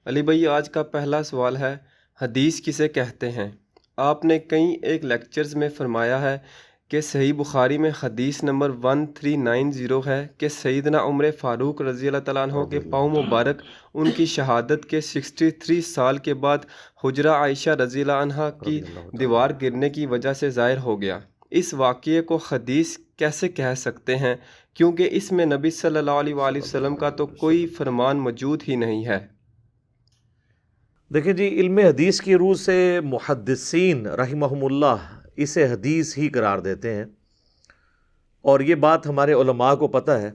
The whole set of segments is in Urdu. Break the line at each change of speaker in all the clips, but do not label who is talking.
علی بھائی، آج کا پہلا سوال ہے، حدیث کسے کہتے ہیں؟ آپ نے کئی ایک لیکچرز میں فرمایا ہے کہ صحیح بخاری میں حدیث نمبر 1390 ہے کہ سیدنا عمر فاروق رضی اللہ تعالیٰ عنہ کے پاؤں مبارک ان کی شہادت کے 63 سال کے بعد حجرہ عائشہ رضی اللہ عنہا کی دیوار گرنے کی وجہ سے ظاہر ہو گیا۔ اس واقعے کو حدیث کیسے کہہ سکتے ہیں، کیونکہ اس میں نبی صلی اللہ علیہ وآلہ وسلم کا تو کوئی فرمان موجود ہی نہیں ہے؟
دیکھیں جی، علم حدیث کی روح سے محدثین رحمہم اللہ اسے حدیث ہی قرار دیتے ہیں، اور یہ بات ہمارے علماء کو پتہ ہے۔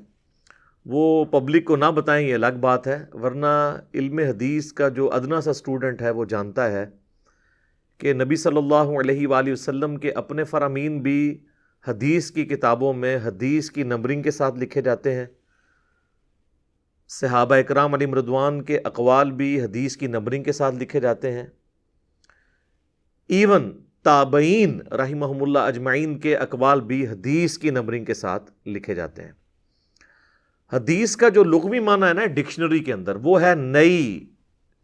وہ پبلک کو نہ بتائیں یہ الگ بات ہے، ورنہ علم حدیث کا جو ادنا سا اسٹوڈنٹ ہے وہ جانتا ہے کہ نبی صلی اللہ علیہ وآلہ وسلم کے اپنے فرامین بھی حدیث کی کتابوں میں حدیث کی نمبرنگ کے ساتھ لکھے جاتے ہیں۔ صحابہ اکرام علیہم رضوان کے اقوال بھی حدیث کی نمبرنگ کے ساتھ لکھے جاتے ہیں۔ ایون تابعین رحمہم اللہ اجمعین کے اقوال بھی حدیث کی نمبرنگ کے ساتھ لکھے جاتے ہیں۔ حدیث کا جو لغوی معنی ہے نا ڈکشنری کے اندر، وہ ہے نئی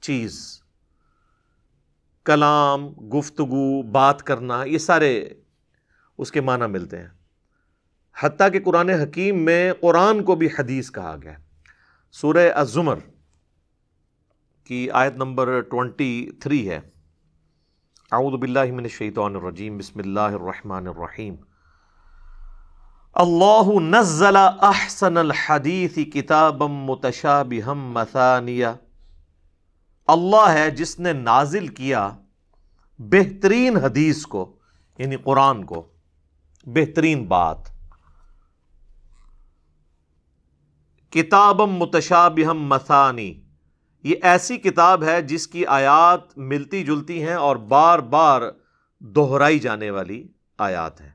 چیز، کلام، گفتگو، بات کرنا، یہ سارے اس کے معنی ملتے ہیں۔ حتیٰ کہ قرآن حکیم میں قرآن کو بھی حدیث کہا گیا ہے۔ سورہ الزمر کی آیت نمبر 23 ہے، اعوذ باللہ من الشیطان الرجیم، بسم اللہ الرحمن الرحیم، اللہ نزل احسن الحدیث کتابا متشابہا مثانیہ، اللہ ہے جس نے نازل کیا بہترین حدیث کو، یعنی قرآن کو، بہترین بات، کتابا متشابہا مثانی، یہ ایسی کتاب ہے جس کی آیات ملتی جلتی ہیں اور بار بار دہرائی جانے والی آیات ہیں۔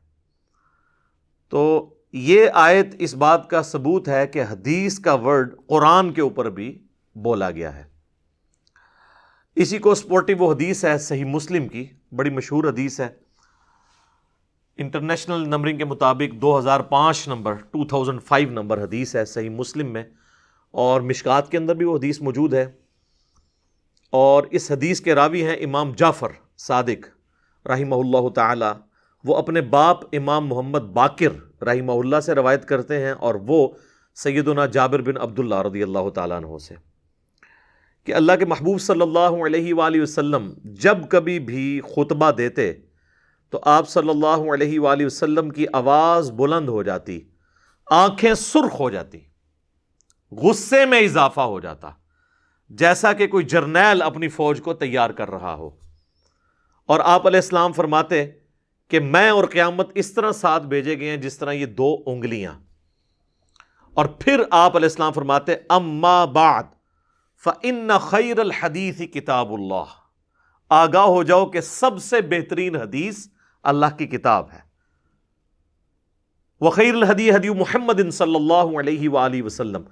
تو یہ آیت اس بات کا ثبوت ہے کہ حدیث کا ورڈ قرآن کے اوپر بھی بولا گیا ہے۔ اسی کو سپورٹی وہ حدیث ہے صحیح مسلم کی، بڑی مشہور حدیث ہے، انٹرنیشنل نمبرنگ کے مطابق 2005 نمبر 2005 نمبر حدیث ہے صحیح مسلم میں، اور مشکات کے اندر بھی وہ حدیث موجود ہے۔ اور اس حدیث کے راوی ہیں امام جعفر صادق رحمہ اللہ تعالی، وہ اپنے باپ امام محمد باقر رحمہ اللہ سے روایت کرتے ہیں، اور وہ سیدنا جابر بن عبداللہ رضی اللہ تعالیٰ عنہ سے، کہ اللہ کے محبوب صلی اللہ علیہ وآلہ وسلم جب کبھی بھی خطبہ دیتے تو آپ صلی اللہ علیہ وآلہ وسلم کی آواز بلند ہو جاتی، آنکھیں سرخ ہو جاتی، غصے میں اضافہ ہو جاتا، جیسا کہ کوئی جرنیل اپنی فوج کو تیار کر رہا ہو، اور آپ علیہ السلام فرماتے کہ میں اور قیامت اس طرح ساتھ بھیجے گئے ہیں جس طرح یہ 2 انگلیاں، اور پھر آپ علیہ السلام فرماتے اما بعد فإن خیر الحدیث کتاب اللہ، آگاہ ہو جاؤ کہ سب سے بہترین حدیث اللہ کی کتاب ہے، وخیر الہدی ہدی محمد صلی اللہ علیہ وآلہ وسلم،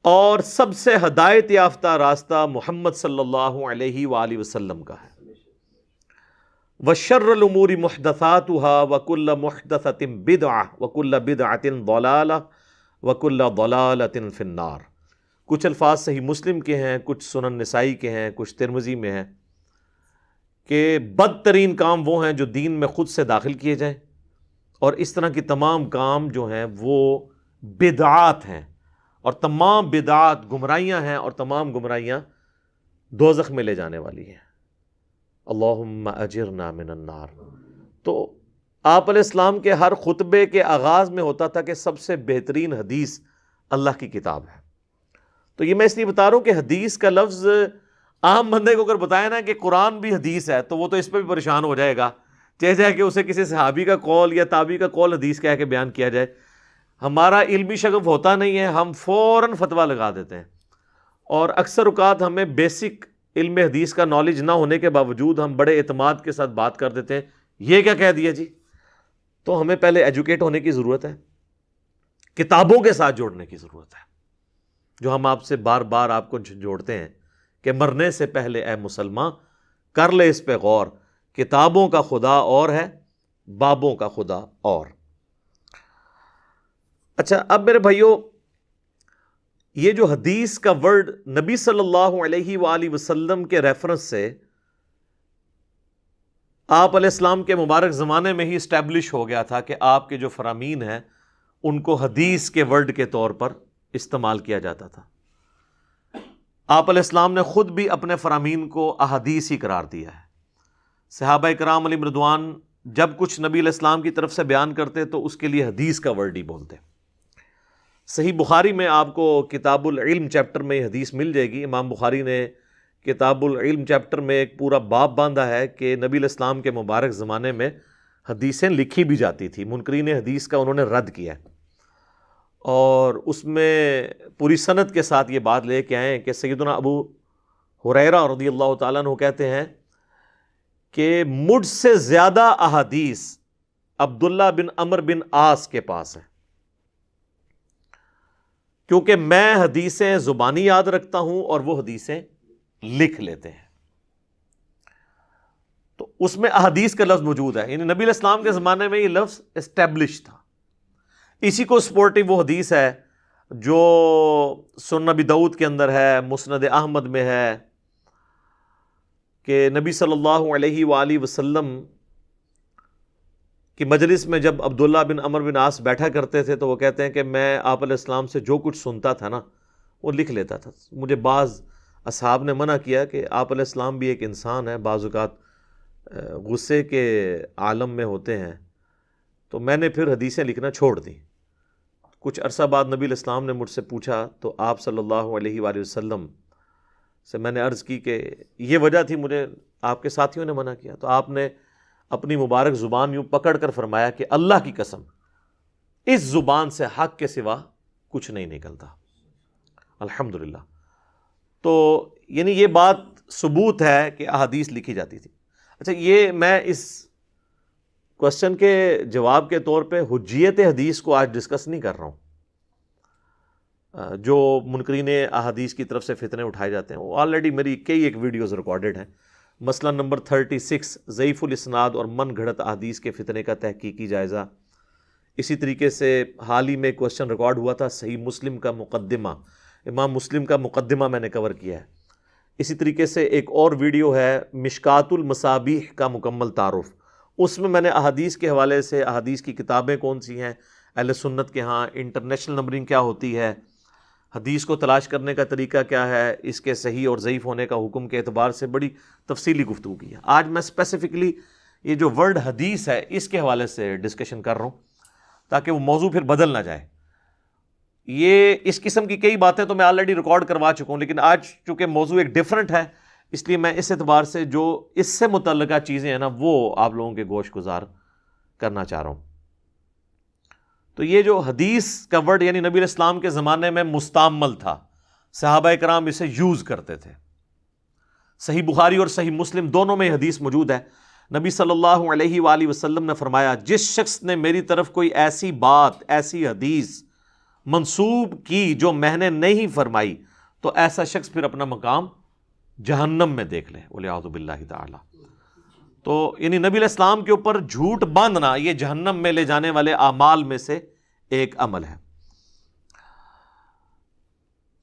اور سب سے ہدایت یافتہ راستہ محمد صلی اللہ علیہ وآلہ وسلم کا ہے، وشر الامور محدثاتها وکل محدثۃ بدعہ وکل بدعۃ ضلالہ وکل ضلالۃ فی النار۔ کچھ الفاظ صحیح مسلم کے ہیں، کچھ سنن نسائی کے ہیں، کچھ ترمذی میں ہیں، کہ بدترین کام وہ ہیں جو دین میں خود سے داخل کیے جائیں، اور اس طرح کی تمام کام جو ہیں وہ بدعات ہیں، اور تمام بدعات گمراہیاں ہیں، اور تمام گمراہیاں دوزخ میں لے جانے والی ہیں۔ اللہم اجرنا من النار۔ تو آپ علیہ السلام کے ہر خطبے کے آغاز میں ہوتا تھا کہ سب سے بہترین حدیث اللہ کی کتاب ہے۔ تو یہ میں اس لیے بتا رہا ہوں کہ حدیث کا لفظ عام بندے کو اگر بتایا نا کہ قرآن بھی حدیث ہے، تو وہ تو اس پہ بھی پریشان ہو جائے گا، جیسے کہ اسے کسی صحابی کا قول یا تابعی کا قول حدیث کہہ کے بیان کیا جائے۔ ہمارا علمی شغف ہوتا نہیں ہے، ہم فوراً فتویٰ لگا دیتے ہیں، اور اکثر اوقات ہمیں بیسک علم حدیث کا نالج نہ ہونے کے باوجود ہم بڑے اعتماد کے ساتھ بات کر دیتے ہیں، یہ کیا کہہ دیا جی۔ تو ہمیں پہلے ایجوکیٹ ہونے کی ضرورت ہے، کتابوں کے ساتھ جوڑنے کی ضرورت ہے، جو ہم آپ سے بار بار آپ کو جوڑتے ہیں کہ مرنے سے پہلے اے مسلمان کر لے اس پہ غور، کتابوں کا خدا اور ہے، بابوں کا خدا اور۔ اچھا، اب میرے بھائیوں، یہ جو حدیث کا ورڈ نبی صلی اللہ علیہ وآلہ وسلم کے ریفرنس سے آپ علیہ السلام کے مبارک زمانے میں ہی اسٹیبلش ہو گیا تھا کہ آپ کے جو فرامین ہیں ان کو حدیث کے ورڈ کے طور پر استعمال کیا جاتا تھا. آپ علیہ السلام نے خود بھی اپنے فرامین کو احادیث ہی قرار دیا ہے. صحابہ کرام علیہم رضوان جب کچھ نبی علیہ السلام کی طرف سے بیان کرتے تو اس کے لیے حدیث کا ورڈ ہی بولتے. صحیح بخاری میں آپ کو کتاب العلم چیپٹر میں حدیث مل جائے گی. امام بخاری نے کتاب العلم چیپٹر میں ایک پورا باب باندھا ہے کہ نبی علیہ السلام کے مبارک زمانے میں حدیثیں لکھی بھی جاتی تھی. منکرین حدیث کا انہوں نے رد کیا ہے اور اس میں پوری سند کے ساتھ یہ بات لے کے آئے ہیں کہ سیدنا ابو ہریرہ رضی اللہ تعالیٰ عنہ کہتے ہیں کہ مجھ سے زیادہ احادیث عبداللہ بن عمر بن عاص کے پاس ہے، کیونکہ میں حدیثیں زبانی یاد رکھتا ہوں اور وہ حدیثیں لکھ لیتے ہیں. تو اس میں احادیث کا لفظ موجود ہے، یعنی نبی علیہ السلام کے زمانے میں یہ لفظ اسٹیبلش تھا. اسی کو سپورٹنگ وہ حدیث ہے جو سنن نبی داؤد کے اندر ہے، مسند احمد میں ہے کہ نبی صلی اللہ علیہ وآلہ وسلم کی مجلس میں جب عبداللہ بن عمر بن عاص بیٹھا کرتے تھے تو وہ کہتے ہیں کہ میں آپ علیہ السلام سے جو کچھ سنتا تھا نا وہ لکھ لیتا تھا. مجھے بعض اصحاب نے منع کیا کہ آپ علیہ السلام بھی ایک انسان ہے، بعض اوقات غصے کے عالم میں ہوتے ہیں، تو میں نے پھر حدیثیں لکھنا چھوڑ دیں. کچھ عرصہ بعد نبی علیہ السلام نے مجھ سے پوچھا تو آپ صلی اللہ علیہ وآلہ وسلم سے میں نے عرض کی کہ یہ وجہ تھی، مجھے آپ کے ساتھیوں نے منع کیا. تو آپ نے اپنی مبارک زبان یوں پکڑ کر فرمایا کہ اللہ کی قسم اس زبان سے حق کے سوا کچھ نہیں نکلتا. الحمدللہ. تو یعنی یہ بات ثبوت ہے کہ احادیث لکھی جاتی تھی. اچھا، یہ میں اس کوشچن کے جواب کے طور پہ حجیت حدیث کو آج ڈسکس نہیں کر رہا ہوں. جو منکرین احادیث کی طرف سے فتنے اٹھائے جاتے ہیں وہ آلریڈی میری کئی ایک ویڈیوز ریکارڈڈ ہیں. مسئلہ نمبر 36 ضعیف الاسناد اور من گھڑت احادیث کے فتنے کا تحقیقی جائزہ. اسی طریقے سے حال ہی میں کوشچن ریکارڈ ہوا تھا صحیح مسلم کا مقدمہ، امام مسلم کا مقدمہ میں نے کور کیا ہے. اسی طریقے سے ایک اور ویڈیو ہے مشکات المصابیح کا مکمل تعارف، اس میں نے احادیث کے حوالے سے احادیث کی کتابیں کون سی ہیں اہل سنت کے ہاں، انٹرنیشنل نمبرنگ کیا ہوتی ہے، حدیث کو تلاش کرنے کا طریقہ کیا ہے، اس کے صحیح اور ضعیف ہونے کا حکم کے اعتبار سے بڑی تفصیلی گفتگو کی ہے. آج میں اسپیسیفکلی یہ جو ورڈ حدیث ہے اس کے حوالے سے ڈسکشن کر رہا ہوں تاکہ وہ موضوع پھر بدل نہ جائے. یہ اس قسم کی کئی باتیں تو میں آلریڈی ریکارڈ کروا چکا ہوں، لیکن آج چونکہ موضوع ایک ڈیفرنٹ ہے اس لیے میں اس اعتبار سے جو اس سے متعلقہ چیزیں ہیں نا وہ آپ لوگوں کے گوش گزار کرنا چاہ رہا ہوں. تو یہ جو حدیث کا ورڈ یعنی نبی علیہ السلام کے زمانے میں مستعمل تھا، صحابہ کرام اسے یوز کرتے تھے. صحیح بخاری اور صحیح مسلم دونوں میں حدیث موجود ہے. نبی صلی اللہ علیہ وآلہ وسلم نے فرمایا جس شخص نے میری طرف کوئی ایسی بات، ایسی حدیث منسوب کی جو میں نے نہیں فرمائی تو ایسا شخص پھر اپنا مقام جہنم میں دیکھ لے، والعیاذ باللہ تعالی. تو یعنی نبی علیہ السلام کے اوپر جھوٹ باندھنا یہ جہنم میں لے جانے والے اعمال میں سے ایک عمل ہے.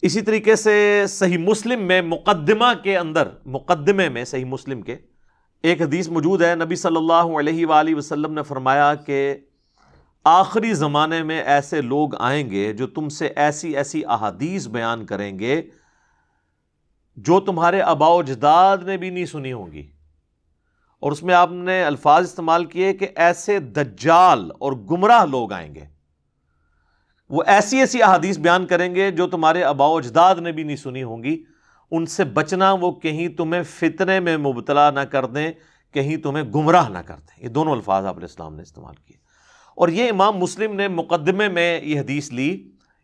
اسی طریقے سے صحیح مسلم میں مقدمہ کے اندر، مقدمے میں صحیح مسلم کے ایک حدیث موجود ہے. نبی صلی اللہ علیہ وآلہ وسلم نے فرمایا کہ آخری زمانے میں ایسے لوگ آئیں گے جو تم سے ایسی ایسی احادیث بیان کریں گے جو تمہارے آباء و اجداد نے بھی نہیں سنی ہوں گی. اور اس میں آپ نے الفاظ استعمال کیے کہ ایسے دجال اور گمراہ لوگ آئیں گے، وہ ایسی ایسی احادیث بیان کریں گے جو تمہارے آباء و اجداد نے بھی نہیں سنی ہوں گی. ان سے بچنا، وہ کہیں تمہیں فتنے میں مبتلا نہ کر دیں، کہیں تمہیں گمراہ نہ کر دیں. یہ دونوں الفاظ آپ علیہ السلام نے استعمال کیے. اور یہ امام مسلم نے مقدمے میں یہ حدیث لی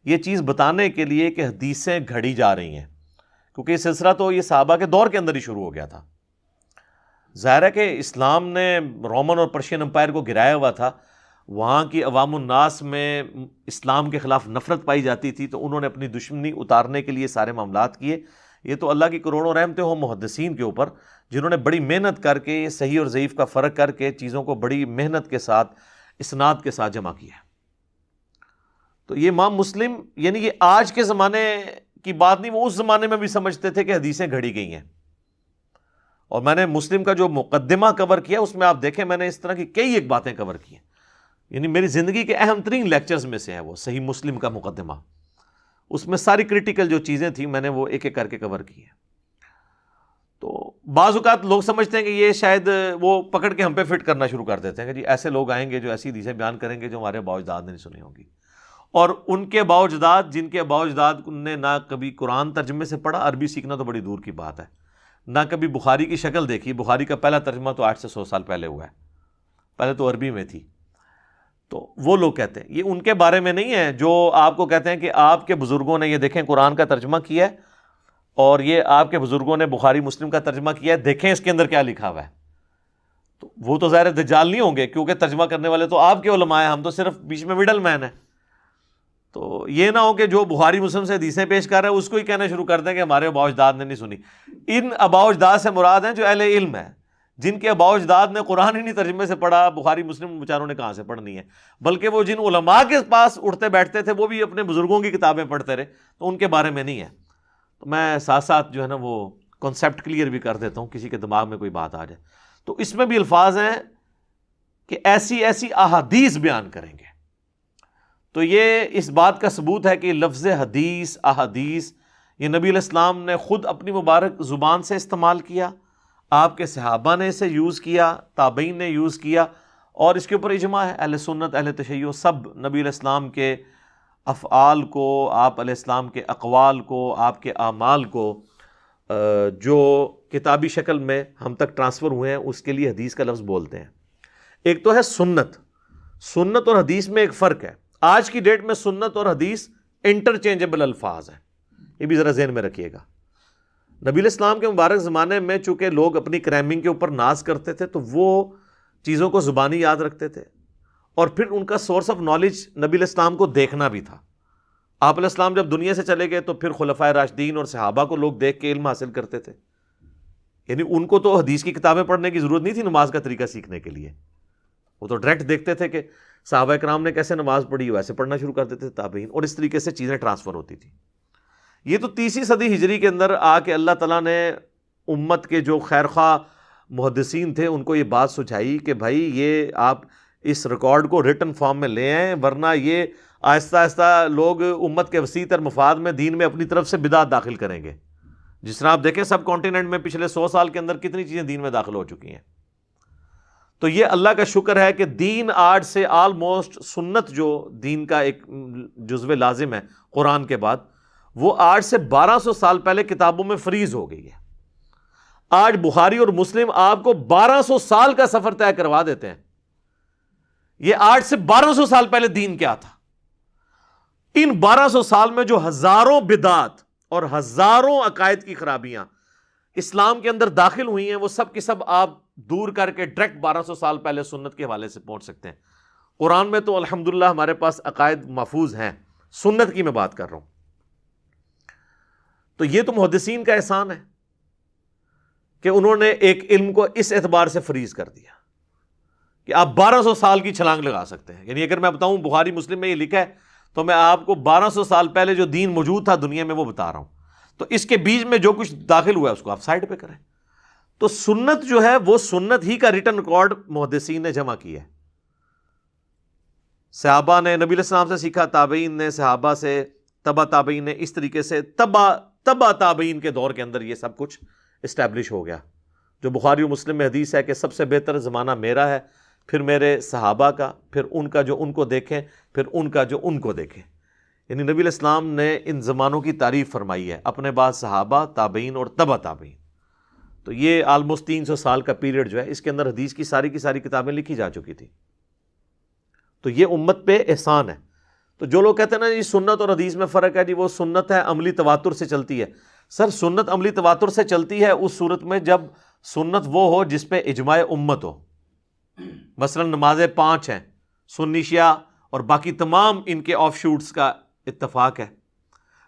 یہ چیز بتانے کے لیے کہ حدیثیں گھڑی جا رہی ہیں، کیونکہ یہ سلسلہ تو یہ صحابہ کے دور کے اندر ہی شروع ہو گیا تھا. ظاہر ہے کہ اسلام نے رومن اور پرشین امپائر کو گرایا ہوا تھا، وہاں کی عوام الناس میں اسلام کے خلاف نفرت پائی جاتی تھی، تو انہوں نے اپنی دشمنی اتارنے کے لیے سارے معاملات کیے. یہ تو اللہ کی کروڑوں رحمتیں ہوں محدثین کے اوپر جنہوں نے بڑی محنت کر کے صحیح اور ضعیف کا فرق کر کے چیزوں کو بڑی محنت کے ساتھ اسناد کے ساتھ جمع کیا. تو یہ امام مسلم یعنی یہ آج کے زمانے کی بات نہیں، وہ اس زمانے میں بھی سمجھتے تھے کہ حدیثیں گھڑی گئی ہیں. اور میں نے مسلم کا جو مقدمہ کور کیا اس میں آپ دیکھیں میں نے اس طرح کی کئی ایک باتیں کور کی ہیں، یعنی میری زندگی کے اہم ترین لیکچرز میں سے ہے وہ صحیح مسلم کا مقدمہ. اس میں ساری کرٹیکل جو چیزیں تھیں میں نے وہ ایک ایک کر کے کور کی ہیں. تو بعض اوقات لوگ سمجھتے ہیں کہ یہ شاید وہ پکڑ کے ہم پہ فٹ کرنا شروع کر دیتے ہیں کہ جی ایسے لوگ آئیں گے جو ایسی حدیثیں بیان کریں گے جو ہمارے آباء و اجداد نے نہیں سنی ہوں گی. اور ان کے آباء و اجداد جن کے آباء و اجداد نے نہ کبھی قرآن ترجمے سے پڑھا، عربی سیکھنا تو بڑی دور کی بات ہے، نہ کبھی بخاری کی شکل دیکھی. بخاری کا پہلا ترجمہ تو 8 سے 100 سال پہلے ہوا ہے، پہلے تو عربی میں تھی. تو وہ لوگ کہتے ہیں یہ ان کے بارے میں نہیں ہے جو آپ کو کہتے ہیں کہ آپ کے بزرگوں نے یہ دیکھیں قرآن کا ترجمہ کیا ہے اور یہ آپ کے بزرگوں نے بخاری مسلم کا ترجمہ کیا ہے، دیکھیں اس کے اندر کیا لکھا ہوا ہے. تو وہ تو ظاہر دجال نہیں ہوں گے کیونکہ ترجمہ کرنے والے تو آپ کے علماء ہیں، ہم تو صرف بیچ میں مڈل مین ہیں. تو یہ نہ ہو کہ جو بخاری مسلم سے حدیثیں پیش کر رہا ہے اس کو ہی کہنا شروع کر دیں کہ ہمارے آباء و اجداد نے نہیں سنی. ان آباء و اجداد سے مراد ہیں جو اہل علم ہے، جن کے آباء و اجداد نے قرآن ہی نہیں ترجمے سے پڑھا. بخاری مسلم بیچاروں نے کہاں سے پڑھنی ہے، بلکہ وہ جن علماء کے پاس اٹھتے بیٹھتے تھے وہ بھی اپنے بزرگوں کی کتابیں پڑھتے رہے، تو ان کے بارے میں نہیں ہے. تو میں ساتھ ساتھ جو ہے نا وہ کنسیپٹ کلیئر بھی کر دیتا ہوں کسی کے دماغ میں کوئی بات آ جائے. تو اس میں بھی الفاظ ہیں کہ ایسی ایسی احادیث بیان کریں گے. تو یہ اس بات کا ثبوت ہے کہ لفظ حدیث احادیث یہ نبی علیہ السلام نے خود اپنی مبارک زبان سے استعمال کیا، آپ کے صحابہ نے اسے یوز کیا، تابعین نے یوز کیا، اور اس کے اوپر اجماع ہے. اہل سنت اہل تشیع سب نبی علیہ السلام کے افعال کو، آپ علیہ السلام کے اقوال کو، آپ کے اعمال کو جو کتابی شکل میں ہم تک ٹرانسفر ہوئے ہیں اس کے لیے حدیث کا لفظ بولتے ہیں. ایک تو ہے سنت. سنت اور حدیث میں ایک فرق ہے. آج کی ڈیٹ میں سنت اور حدیث انٹرچینجبل الفاظ ہیں، یہ بھی ذرا ذہن میں رکھیے گا. نبی علیہ السلام کے مبارک زمانے میں چونکہ لوگ اپنی کرائمنگ کے اوپر ناز کرتے تھے تو وہ چیزوں کو زبانی یاد رکھتے تھے، اور پھر ان کا سورس آف نالج نبی علیہ السلام کو دیکھنا بھی تھا. آپ علیہ السلام جب دنیا سے چلے گئے تو پھر خلفائے راشدین اور صحابہ کو لوگ دیکھ کے علم حاصل کرتے تھے. یعنی ان کو تو حدیث کی کتابیں پڑھنے کی ضرورت نہیں تھی نماز کا طریقہ سیکھنے کے لیے، وہ تو ڈائریکٹ دیکھتے تھے کہ صحابہ کرام نے کیسے نماز پڑھی، ویسے پڑھنا شروع کر دیتے تھے تابعین، اور اس طریقے سے چیزیں ٹرانسفر ہوتی تھی. یہ تو 30ویں صدی ہجری کے اندر آ کے اللہ تعالیٰ نے امت کے جو خیر خواہ محدثین تھے ان کو یہ بات سجھائی کہ بھائی یہ آپ اس ریکارڈ کو ریٹن فارم میں لے آئیں، ورنہ یہ آہستہ آہستہ لوگ امت کے وسیع تر مفاد میں دین میں اپنی طرف سے بدعت داخل کریں گے. جس طرح آپ دیکھیں سب کانٹیننٹ میں پچھلے 100 سال کے اندر کتنی چیزیں دین میں داخل ہو چکی ہیں. تو یہ اللہ کا شکر ہے کہ دین آج سے آلموسٹ سنت جو دین کا ایک جزو لازم ہے قرآن کے بعد، وہ آج سے 1200 سال پہلے کتابوں میں فریز ہو گئی ہے. آج بخاری اور مسلم آپ کو 1200 سال کا سفر طے کروا دیتے ہیں. یہ آج سے 1200 سال پہلے دین کیا تھا. ان 1200 سال میں جو ہزاروں بدعات اور ہزاروں عقائد کی خرابیاں اسلام کے اندر داخل ہوئی ہیں وہ سب کی سب آپ دور کر کے ڈائریکٹ 1200 سال پہلے سنت کے حوالے سے پہنچ سکتے ہیں. قرآن میں تو الحمدللہ ہمارے پاس عقائد محفوظ ہیں، سنت کی میں بات کر رہا ہوں. تو یہ تو محدثین کا احسان ہے کہ انہوں نے ایک علم کو اس اعتبار سے فریز کر دیا کہ آپ 1200 سال کی چھلانگ لگا سکتے ہیں. یعنی اگر میں بتاؤں بخاری مسلم میں یہ لکھا ہے تو میں آپ کو 1200 سال پہلے جو دین موجود تھا دنیا میں وہ بتا رہا ہوں. تو اس کے بیچ میں جو کچھ داخل ہوا ہے اس کو آپ سائڈ پہ کریں. تو سنت جو ہے وہ سنت ہی کا ریٹن ریکارڈ محدثین نے جمع کیا ہے. صحابہ نے نبی علیہ السلام سے سیکھا، تابعین نے صحابہ سے، تبع تابعین نے، اس طریقے سے تبع تابعین کے دور کے اندر یہ سب کچھ اسٹیبلش ہو گیا. جو بخاری و مسلم میں حدیث ہے کہ سب سے بہتر زمانہ میرا ہے، پھر میرے صحابہ کا، پھر ان کا جو ان کو دیکھیں، پھر ان کا جو ان کو دیکھیں. یعنی نبی علیہ السلام نے ان زمانوں کی تعریف فرمائی ہے، اپنے بعد صحابہ، تابعین اور تبع تابعین. تو یہ آلموسٹ 300 سال کا پیریڈ جو ہے اس کے اندر حدیث کی ساری کتابیں لکھی جا چکی تھی. تو یہ امت پہ احسان ہے. تو جو لوگ کہتے ہیں نا جی سنت اور حدیث میں فرق ہے، جی وہ سنت ہے عملی تواتر سے چلتی ہے. سر سنت عملی تواتر سے چلتی ہے اس صورت میں جب سنت وہ ہو جس پہ اجماع امت ہو. مثلا نمازیں 5 ہیں، سنی شیعہ اور باقی تمام ان کے آف شوٹس کا اتفاق ہے.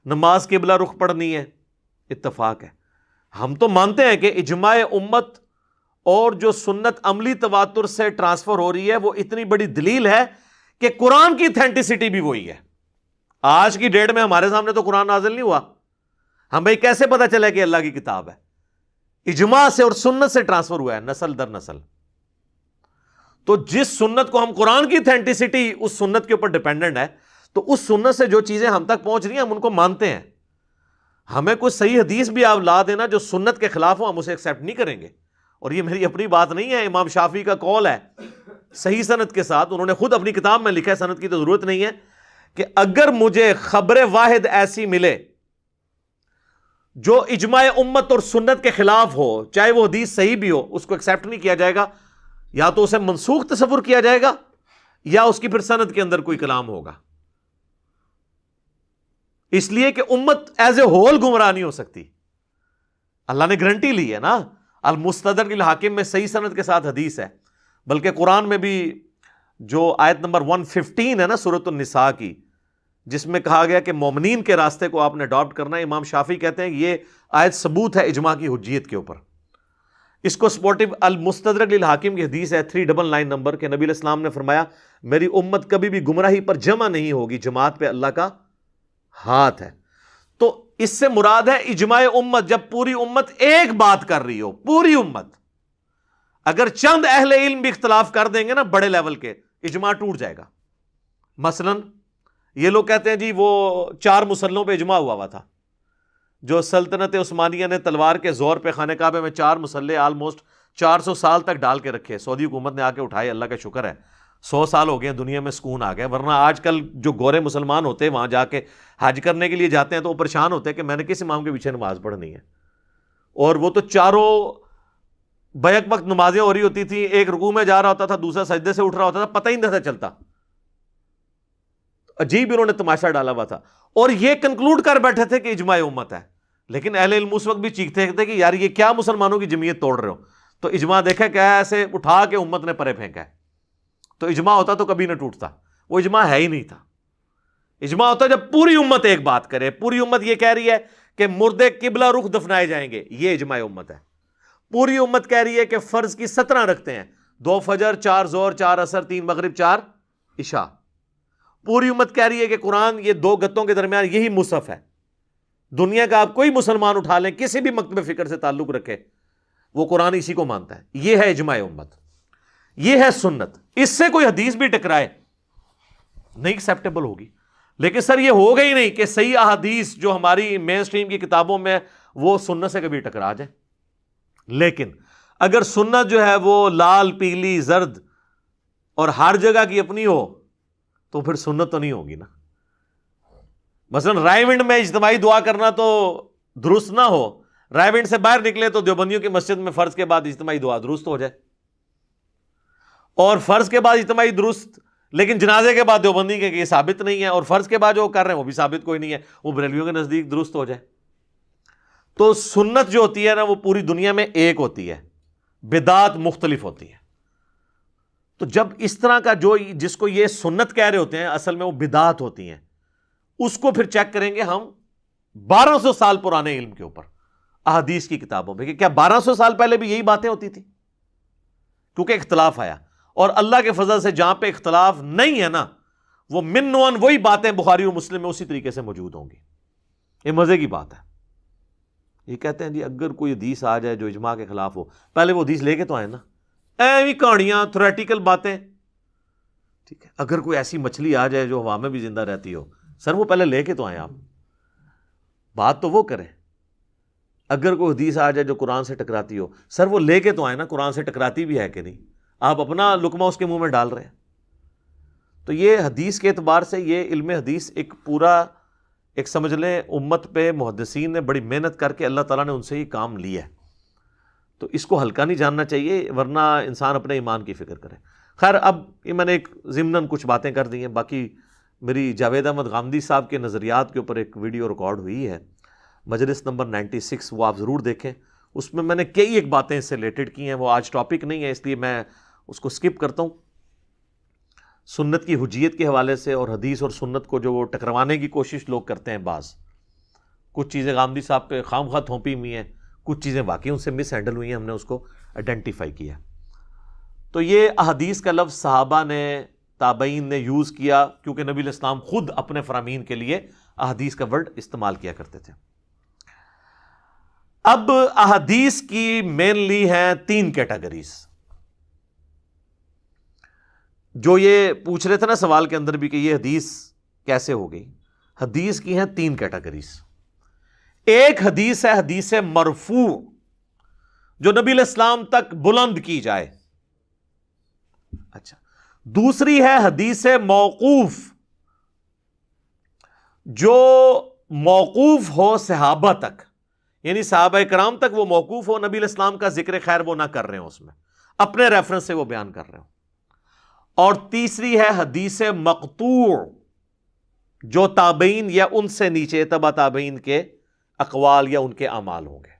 نماز قبلہ رخ پڑھنی ہے، اتفاق ہے. ہم تو مانتے ہیں کہ اجماع امت اور جو سنت عملی تواتر سے ٹرانسفر ہو رہی ہے وہ اتنی بڑی دلیل ہے کہ قرآن کی اتھینٹسٹی بھی وہی ہے. آج کی ڈیٹ میں ہمارے سامنے تو قرآن نازل نہیں ہوا، ہم بھائی کیسے پتا چلا کہ اللہ کی کتاب ہے؟ اجماع سے اور سنت سے ٹرانسفر ہوا ہے نسل در نسل. تو جس سنت کو ہم قرآن کی اتھینٹسٹی اس سنت کے اوپر ڈیپینڈنٹ ہے، تو اس سنت سے جو چیزیں ہم تک پہنچ رہی ہیں ہم ان کو مانتے ہیں. ہمیں کوئی صحیح حدیث بھی آپ لا دینا جو سنت کے خلاف ہو، ہم اسے ایکسیپٹ نہیں کریں گے. اور یہ میری اپنی بات نہیں ہے، امام شافعی کا قول ہے صحیح سند کے ساتھ، انہوں نے خود اپنی کتاب میں لکھا ہے، سند کی تو ضرورت نہیں ہے، کہ اگر مجھے خبر واحد ایسی ملے جو اجماع امت اور سنت کے خلاف ہو، چاہے وہ حدیث صحیح بھی ہو، اس کو ایکسیپٹ نہیں کیا جائے گا، یا تو اسے منسوخ تصور کیا جائے گا یا اس کی پھر سند کے اندر کوئی کلام ہوگا. اس لیے کہ امت ایز اے ہول گمراہ نہیں ہو سکتی. اللہ نے گارنٹی لی ہے نا، المستدرک للحاکم میں صحیح سند کے ساتھ حدیث ہے. بلکہ قرآن میں بھی جو آیت نمبر 115 ہے نا سورۃ النساء کی، جس میں کہا گیا کہ مومنین کے راستے کو آپ نے اڈاپٹ کرنا ہے، امام شافعی کہتے ہیں یہ آیت ثبوت ہے اجماع کی حجیت کے اوپر. اس کو سپورٹو المستدرک للحاکم کی حدیث ہے 399 نمبر کے، نبی علیہ السلام نے فرمایا میری امت کبھی بھی گمراہی پر جمع نہیں ہوگی، جماعت پہ اللہ کا ہاتھ ہے. تو اس سے مراد ہے اجماع امت، جب پوری امت ایک بات کر رہی ہو، پوری امت. اگر چند اہل علم بھی اختلاف کر دیں گے نا بڑے لیول کے، اجماع ٹوٹ جائے گا. مثلا یہ لوگ کہتے ہیں جی وہ 4 مسلوں پہ اجماع ہوا تھا، جو سلطنت عثمانیہ نے تلوار کے زور پہ خانہ کعبہ میں 4 مسلح آلموسٹ 400 سال تک ڈال کے رکھے. سعودی حکومت نے آ کے اٹھائے، اللہ کا شکر ہے 100 سال ہو گئے ہیں، دنیا میں سکون آ گیا. ورنہ آج کل جو گورے مسلمان ہوتے ہیں وہاں جا کے حج کرنے کے لیے جاتے ہیں تو وہ پریشان ہوتے ہیں کہ میں نے کس امام کے پیچھے نماز پڑھنی ہے. اور وہ تو چاروں بیک وقت نمازیں ہو رہی ہوتی تھی، ایک رکوع میں جا رہا ہوتا تھا، دوسرا سجدے سے اٹھ رہا ہوتا تھا، پتہ ہی نہیں تھا چلتا. عجیب انہوں نے تماشا ڈالا ہوا تھا، اور یہ کنکلوڈ کر بیٹھے تھے کہ اجماع امت ہے. لیکن اہل علم اس وقت بھی چیختے تھے کہ یار یہ کیا مسلمانوں کی جمعیت توڑ رہے ہو. تو اجماع دیکھا کیا ہے، ایسے اٹھا کے امت نے پرے پھینکا ہے. تو اجماع ہوتا تو کبھی نہ ٹوٹتا، وہ اجماع ہے ہی نہیں تھا. اجماع ہوتا جب پوری امت ایک بات کرے، پوری امت یہ کہہ رہی ہے کہ مردے قبلہ رخ دفنائے جائیں گے، یہ اجماع امت ہے. پوری امت کہہ رہی ہے کہ فرض کی 17 رکھتے ہیں، 2 فجر 4 ظہر 4 عصر 3 مغرب 4 عشاء. پوری امت کہہ رہی ہے کہ قرآن یہ 2 گتوں کے درمیان یہی مصحف ہے. دنیا کا آپ کوئی مسلمان اٹھا لیں، کسی بھی مکتب فکر سے تعلق رکھے، وہ قرآن اسی کو مانتا ہے. یہ ہے اجماع امت، یہ ہے سنت. اس سے کوئی حدیث بھی ٹکرائے نہیں ایکسیپٹیبل ہوگی. لیکن سر یہ ہوگا ہی نہیں کہ صحیح احادیث جو ہماری مین سٹریم کی کتابوں میں وہ سنت سے کبھی ٹکرا جائے. لیکن اگر سنت جو ہے وہ لال پیلی زرد اور ہر جگہ کی اپنی ہو تو پھر سنت تو نہیں ہوگی نا. مثلا رائے ونڈ میں اجتماعی دعا کرنا تو درست نہ ہو، رائے ونڈ سے باہر نکلے تو دیوبندیوں کی مسجد میں فرض کے بعد اجتماعی دعا درست ہو جائے، اور فرض کے بعد اجتماعی درست لیکن جنازے کے بعد دیوبندی کے یہ ثابت نہیں ہے، اور فرض کے بعد جو کر رہے ہیں وہ بھی ثابت کوئی نہیں ہے، وہ بریلویوں کے نزدیک درست ہو جائے. تو سنت جو ہوتی ہے نا وہ پوری دنیا میں ایک ہوتی ہے، بدعت مختلف ہوتی ہے. تو جب اس طرح کا جو جس کو یہ سنت کہہ رہے ہوتے ہیں اصل میں وہ بدعت ہوتی ہیں، اس کو پھر چیک کریں گے ہم 1200 سال پرانے علم کے اوپر احادیث کی کتابوں پہ کہ کیا 1200 سال پہلے بھی یہی باتیں ہوتی تھی. کیونکہ اختلاف آیا، اور اللہ کے فضل سے جہاں پہ اختلاف نہیں ہے نا وہ من نوعاً وہی باتیں بخاری و مسلم میں اسی طریقے سے موجود ہوں گی. یہ مزے کی بات ہے. یہ کہتے ہیں جی اگر کوئی حدیث آ جائے جو اجماع کے خلاف ہو، پہلے وہ حدیث لے کے تو آئے نا، ایویں کہانیاں تھیوریٹیکل باتیں. ٹھیک ہے، اگر کوئی ایسی مچھلی آ جائے جو ہوا میں بھی زندہ رہتی ہو، سر وہ پہلے لے کے تو آئیں، آپ بات تو وہ کریں. اگر کوئی حدیث آ جائے جو قرآن سے ٹکراتی ہو، سر وہ لے کے تو آئیں نا، قرآن سے ٹکراتی بھی ہے کہ نہیں، آپ اپنا لقمہ اس کے منہ میں ڈال رہے ہیں. تو یہ حدیث کے اعتبار سے یہ علم حدیث ایک پورا ایک سمجھ لیں امت پہ محدثین نے بڑی محنت کر کے اللہ تعالیٰ نے ان سے یہ کام لیا ہے. تو اس کو ہلکا نہیں جاننا چاہیے، ورنہ انسان اپنے ایمان کی فکر کرے. خیر اب یہ میں نے ایک ضمناً کچھ باتیں کر دی ہیں، باقی میری جاوید احمد غامدی صاحب کے نظریات کے اوپر ایک ویڈیو ریکارڈ ہوئی ہے، مجلس نمبر 96، وہ آپ ضرور دیکھیں. اس میں نے کئی ایک باتیں اس سے ریلیٹڈ کی ہیں، وہ آج ٹاپک نہیں ہے اس لیے میں اس کو سکپ کرتا ہوں. سنت کی حجیت کے حوالے سے اور حدیث اور سنت کو جو وہ ٹکروانے کی کوشش لوگ کرتے ہیں، بعض کچھ چیزیں غامدی صاحب پہ خام خواہ تھوپی ہوئی ہیں، کچھ چیزیں واقعی ان سے مس ہینڈل ہوئی ہیں، ہم نے اس کو آئیڈینٹیفائی کیا. تو یہ احادیث کا لفظ صحابہ نے تابعین نے یوز کیا، کیونکہ نبی علیہ السلام خود اپنے فرامین کے لیے احادیث کا ورڈ استعمال کیا کرتے تھے۔ اب احادیث کی مینلی ہیں 3 کیٹیگریز، جو یہ پوچھ رہے تھے نا سوال کے اندر بھی کہ یہ حدیث کیسے ہو گئی۔ حدیث کی ہیں 3 کیٹیگریز۔ ایک حدیث ہے حدیث مرفوع، جو نبی علیہ السلام تک بلند کی جائے۔ اچھا، دوسری ہے حدیث موقوف، جو موقوف ہو صحابہ تک، یعنی صحابہ کرام تک وہ موقوف ہو، نبی علیہ السلام کا ذکر خیر وہ نہ کر رہے ہوں، اس میں اپنے ریفرنس سے وہ بیان کر رہے ہوں۔ اور تیسری ہے حدیث مقطوع، جو تابعین یا ان سے نیچے تبع تابعین کے اقوال یا ان کے اعمال ہوں گے۔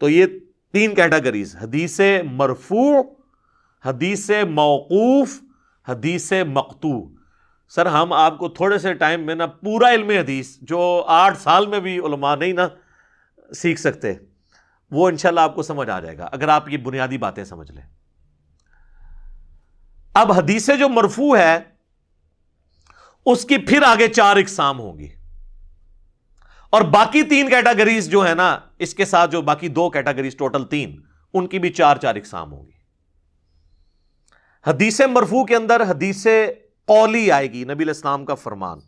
تو یہ 3 کیٹیگریز، حدیث مرفوع، حدیث موقوف، حدیث مقطوع۔ سر ہم آپ کو تھوڑے سے ٹائم میں نا پورا علم حدیث، جو 8 سال میں بھی علماء نہیں نا سیکھ سکتے، وہ انشاءاللہ آپ کو سمجھ آ جائے گا اگر آپ یہ بنیادی باتیں سمجھ لیں۔ اب حدیث جو مرفوع ہے اس کی پھر آگے 4 اقسام ہوں گی، اور باقی 3 کیٹیگریز جو ہے نا اس کے ساتھ، جو باقی 2 کیٹیگریز ٹوٹل 3، ان کی بھی 4 اقسام ہوں گی۔ حدیث مرفوع کے اندر حدیث قولی آئے گی، نبی علیہ السلام کا فرمان۔